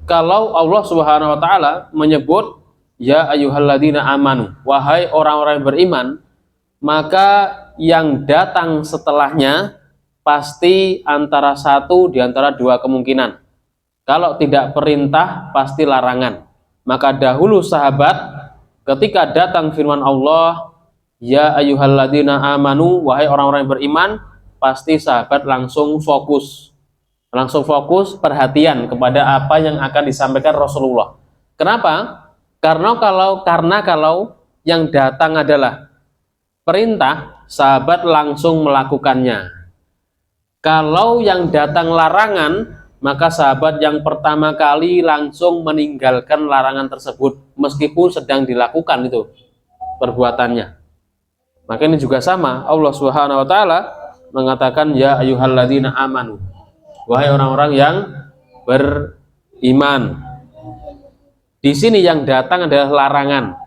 kalau Allah Subhanahu wa taala menyebut ya ayyuhalladzina amanu, wahai orang-orang yang beriman, maka yang datang setelahnya pasti antara satu di antara dua kemungkinan. Kalau tidak perintah, pasti larangan. Maka dahulu sahabat, ketika datang firman Allah, ya ayyuhalladzina amanu, wahai orang-orang yang beriman, pasti sahabat langsung fokus perhatian kepada apa yang akan disampaikan Rasulullah. Kenapa? Karena kalau yang datang adalah perintah, sahabat langsung melakukannya. Kalau yang datang larangan, maka sahabat yang pertama kali langsung meninggalkan larangan tersebut, meskipun sedang dilakukan itu perbuatannya. Maka ini juga sama, Allah Subhanahu wa taala mengatakan ya ayyuhalladzina amanu, wahai orang-orang yang beriman. Di sini yang datang adalah larangan.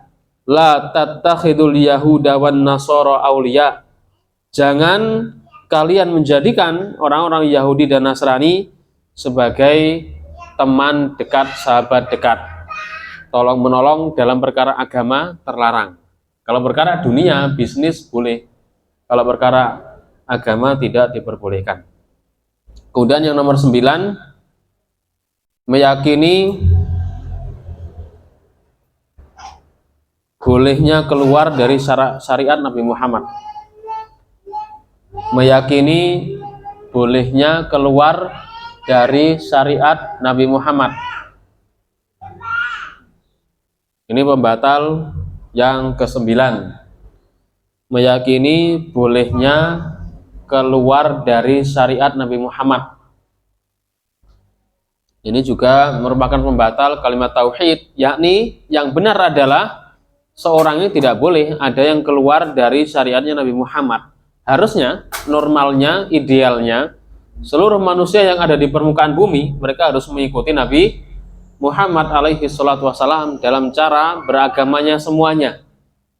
La tattakhidul yahuda wan nasara auliya. Jangan kalian menjadikan orang-orang Yahudi dan Nasrani sebagai teman dekat, sahabat dekat. Tolong menolong dalam perkara agama terlarang. Kalau perkara dunia, bisnis boleh. Kalau perkara agama tidak diperbolehkan. Kemudian yang nomor 9, meyakini bolehnya keluar dari syariat Nabi Muhammad. Meyakini bolehnya keluar dari syariat Nabi Muhammad. Ini pembatal yang ke-9. Meyakini bolehnya keluar dari syariat Nabi Muhammad. Ini juga merupakan pembatal kalimat tauhid, yakni yang benar adalah seorang ini tidak boleh ada yang keluar dari syariatnya Nabi Muhammad. Harusnya, normalnya, idealnya, seluruh manusia yang ada di permukaan bumi, mereka harus mengikuti Nabi Muhammad alaihi salatu wassalam dalam cara beragamanya semuanya.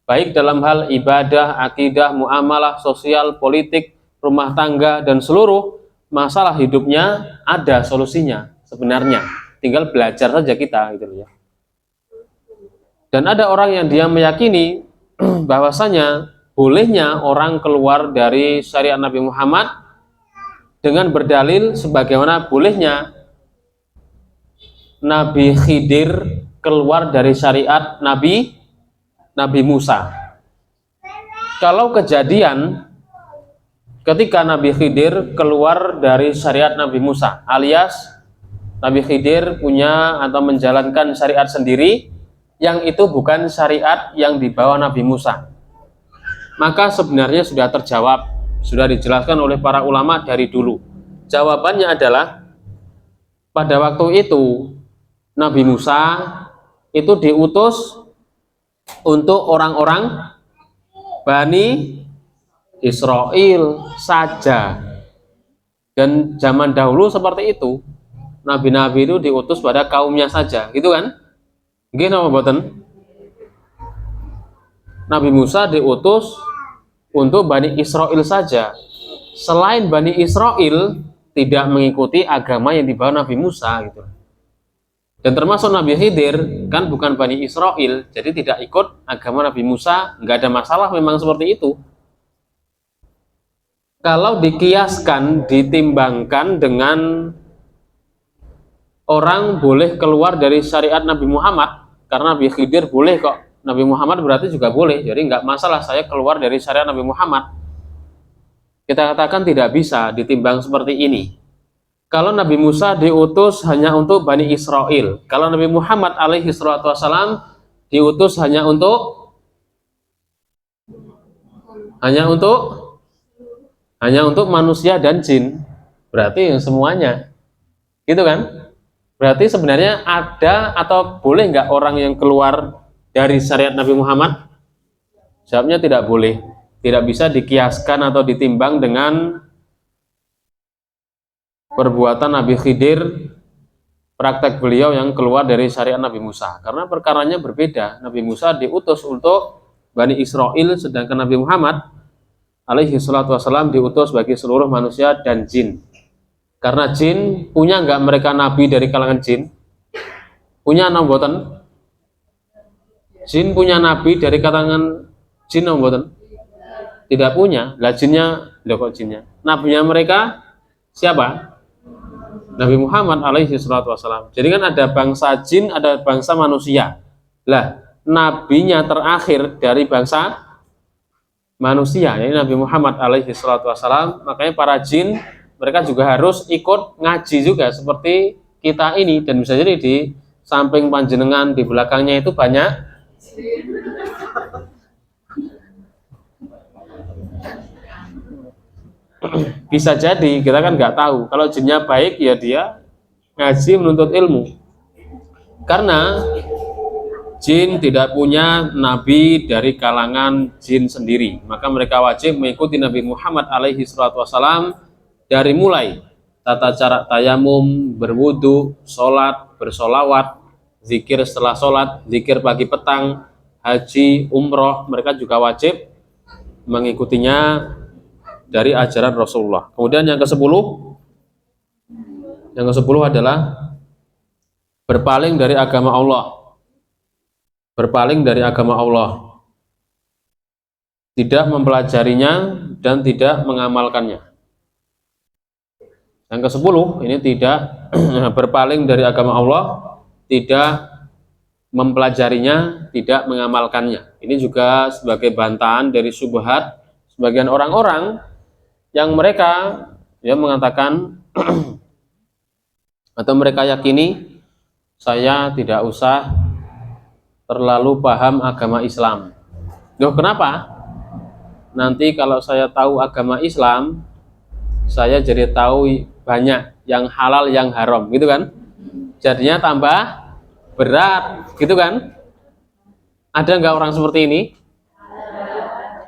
Baik dalam hal ibadah, akidah, muamalah, sosial, politik, rumah tangga, dan seluruh masalah hidupnya ada solusinya sebenarnya. Tinggal belajar saja kita, gitu ya. Dan ada orang yang dia meyakini bahwasanya bolehnya orang keluar dari syariat Nabi Muhammad dengan berdalil sebagaimana bolehnya Nabi Khidir keluar dari syariat Nabi Musa. Kalau kejadian ketika Nabi Khidir keluar dari syariat Nabi Musa, alias Nabi Khidir punya atau menjalankan syariat sendiri yang itu bukan syariat yang dibawa Nabi Musa, maka sebenarnya sudah terjawab, sudah dijelaskan oleh para ulama dari dulu. Jawabannya adalah pada waktu itu Nabi Musa itu diutus untuk orang-orang Bani Israel saja. Dan zaman dahulu seperti itu, nabi-nabi itu diutus pada kaumnya saja, gitu kan? Gimana mboten? Nabi Musa diutus untuk Bani Israel saja. Selain Bani Israel tidak mengikuti agama yang dibawa Nabi Musa, gitu. Dan termasuk Nabi Khidir kan bukan Bani Israel, jadi tidak ikut agama Nabi Musa, nggak ada masalah memang seperti itu. Kalau dikiaskan, ditimbangkan dengan orang boleh keluar dari syariat Nabi Muhammad, karena Nabi Khidir boleh kok, Nabi Muhammad berarti juga boleh, jadi nggak masalah saya keluar dari syariat Nabi Muhammad. Kita katakan tidak bisa ditimbang seperti ini. Kalau Nabi Musa diutus hanya untuk Bani Israel, kalau Nabi Muhammad alaihi salatu wassalam diutus hanya untuk manusia dan jin, berarti semuanya, gitu kan? Berarti sebenarnya ada atau boleh nggak orang yang keluar dari syariat Nabi Muhammad? Jawabnya tidak boleh, tidak bisa dikiaskan atau ditimbang dengan perbuatan Nabi Khidir, praktek beliau yang keluar dari syariat Nabi Musa. Karena perkaranya berbeda. Nabi Musa diutus untuk Bani Israel, sedangkan Nabi Muhammad alaihi salatu wassalam diutus bagi seluruh manusia dan jin. Karena jin, punya nggak mereka nabi dari kalangan jin? Punya nomboten? Jin punya nabi dari kalangan jin nomboten? Tidak punya. Lah jinnya, kok jinnya? Nabinya mereka siapa? Nabi Muhammad alaihi salatu wassalam. Jadi kan ada bangsa jin, ada bangsa manusia. Lah, nabinya terakhir dari bangsa manusia, yaitu Nabi Muhammad alaihi salatu wassalam. Makanya para jin, mereka juga harus ikut ngaji juga seperti kita ini. Dan bisa jadi di samping panjenengan, di belakangnya itu banyak bisa jadi, kita kan nggak tahu. Kalau jinnya baik ya dia ngaji menuntut ilmu. Karena jin tidak punya nabi dari kalangan jin sendiri, maka mereka wajib mengikuti Nabi Muhammad alaihi salatu wassalam dari mulai tata cara tayamum, berwudu, sholat, bersolawat, zikir setelah sholat, zikir pagi petang, haji, umroh, mereka juga wajib mengikutinya dari ajaran Rasulullah. Kemudian yang ke-10 adalah berpaling dari agama Allah. Berpaling dari agama Allah. Tidak mempelajarinya dan tidak mengamalkannya. Yang ke-10 ini tidak berpaling dari agama Allah, tidak mempelajarinya, tidak mengamalkannya. Ini juga sebagai bantahan dari syubhat sebagian orang-orang yang mereka mengatakan atau mereka yakini, saya tidak usah terlalu paham agama Islam. Loh, kenapa? Nanti kalau saya tahu agama Islam, saya jadi tahu banyak yang halal yang haram, gitu kan? Jadinya tambah berat, gitu kan? Ada nggak orang seperti ini?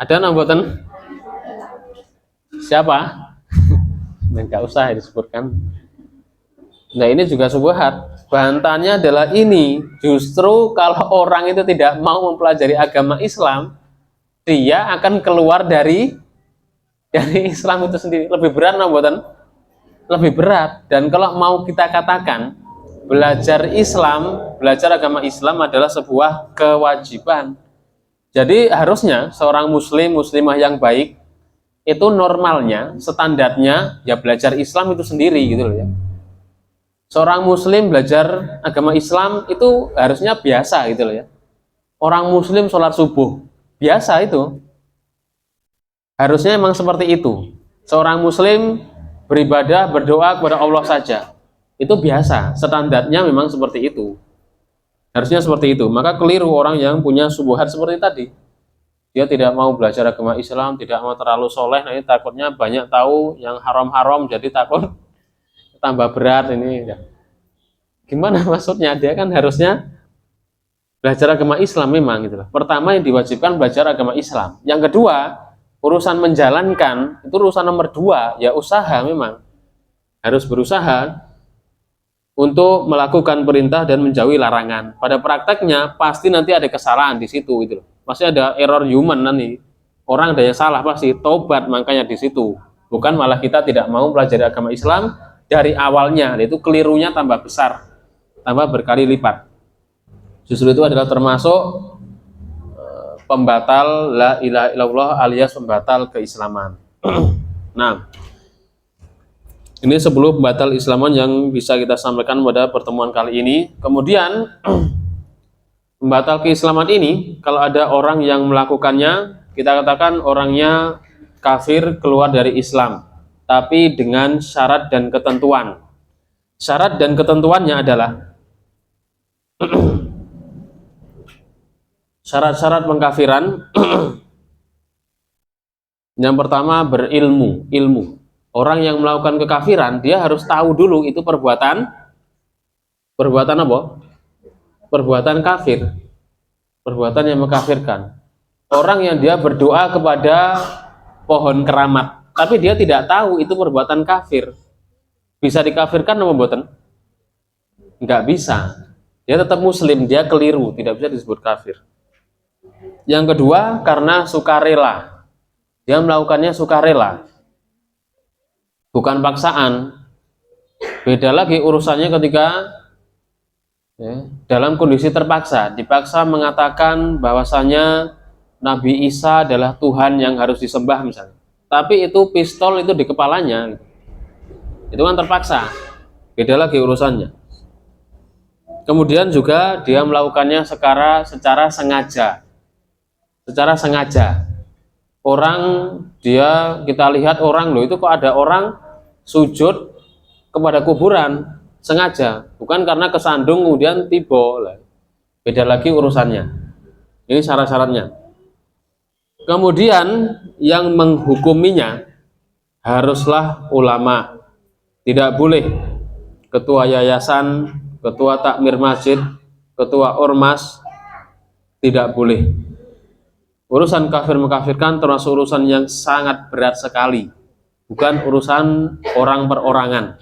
Ada namboten? Siapa? Nggak usah disebutkan. Nah, ini juga subhat. Bantahannya adalah ini, justru kalau orang itu tidak mau mempelajari agama Islam, dia akan keluar dari Islam itu sendiri. Lebih berat namboten? Lebih berat. Dan kalau mau kita katakan belajar Islam, belajar agama Islam adalah sebuah kewajiban. Jadi harusnya seorang muslim, muslimah yang baik itu normalnya, standarnya ya belajar Islam itu sendiri gitu loh ya. Seorang muslim belajar agama Islam itu harusnya biasa gitu loh ya. Orang muslim sholat subuh biasa itu. Harusnya memang seperti itu. Seorang muslim beribadah, berdoa kepada Allah saja. Itu biasa, standarnya memang seperti itu. Harusnya seperti itu. Maka keliru orang yang punya syubhat seperti tadi. Dia tidak mau belajar agama Islam, tidak mau terlalu soleh, nanti takutnya banyak tahu yang haram-haram, jadi takut tambah berat ini. Gimana maksudnya? Dia kan harusnya belajar agama Islam memang gitu loh. Pertama yang diwajibkan belajar agama Islam. Yang kedua, urusan menjalankan itu urusan nomor 2, ya usaha memang. Harus berusaha untuk melakukan perintah dan menjauhi larangan. Pada prakteknya pasti nanti ada kesalahan di situ gitu loh. Pasti ada error human nanti. Orang ada yang salah pasti, tobat makanya di situ. Bukan malah kita tidak mau pelajari agama Islam dari awalnya, itu kelirunya tambah besar, tambah berkali lipat. Justru itu adalah termasuk pembatal la ilaha illallah alias pembatal keislaman. Nah, ini 10 pembatal Islaman yang bisa kita sampaikan pada pertemuan kali ini. Kemudian pembatal keislaman ini, kalau ada orang yang melakukannya, kita katakan orangnya kafir, keluar dari Islam, tapi dengan syarat dan ketentuan. Syarat dan ketentuannya adalah syarat-syarat pengkafiran. Yang pertama, berilmu, ilmu. Orang yang melakukan kekafiran, dia harus tahu dulu itu perbuatan apa? Perbuatan kafir, perbuatan yang mengkafirkan. Orang yang dia berdoa kepada pohon keramat, tapi dia tidak tahu itu perbuatan kafir. Bisa dikafirkan atau mboten? Nggak bisa. Dia tetap muslim, dia keliru, tidak bisa disebut kafir. Yang kedua, karena sukarela. Dia melakukannya sukarela, bukan paksaan. Beda lagi urusannya ketika dalam kondisi terpaksa, dipaksa mengatakan bahwasanya Nabi Isa adalah Tuhan yang harus disembah misalnya. Tapi itu pistol itu di kepalanya, itu kan terpaksa. Beda lagi urusannya. Kemudian juga dia melakukannya secara sengaja. Secara sengaja. Orang kita lihat orang loh, itu kok ada orang sujud kepada kuburan sengaja, bukan karena kesandung kemudian tiba. Beda lagi urusannya. Ini syarat-syaratnya. Kemudian yang menghukuminya haruslah ulama. Tidak boleh ketua yayasan, ketua takmir masjid, ketua ormas, tidak boleh. Urusan kafir mengkafirkan termasuk urusan yang sangat berat sekali, bukan urusan orang perorangan.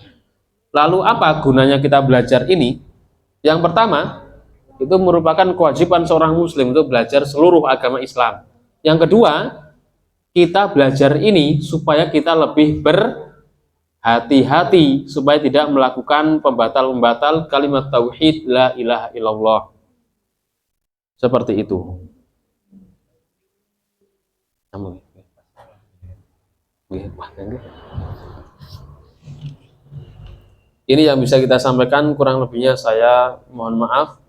Lalu apa gunanya kita belajar ini? Yang pertama, itu merupakan kewajiban seorang muslim untuk belajar seluruh agama Islam. Yang kedua, kita belajar ini supaya kita lebih berhati-hati, supaya tidak melakukan pembatal-pembatal kalimat tauhid la ilaha illallah. Seperti itu. Ini yang bisa kita sampaikan, kurang lebihnya saya mohon maaf.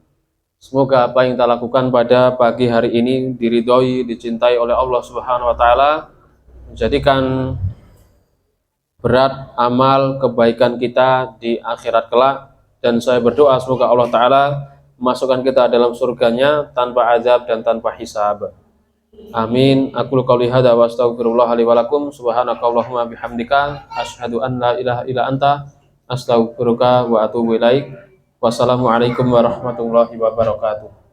Semoga apa yang kita lakukan pada pagi hari ini diridhoi, dicintai oleh Allah Subhanahu wa taala, menjadikan berat amal kebaikan kita di akhirat kelak, dan saya berdoa semoga Allah taala memasukkan kita dalam surganya tanpa azab dan tanpa hisab. Amin. Aqulu qouli hadza wa astaghfirullah li wa lakum. Subhanakallahumma bihamdika asyhadu an la ilaha illa anta astaghfiruka wa atubu ilaik. Wassalamualaikum warahmatullahi wabarakatuh.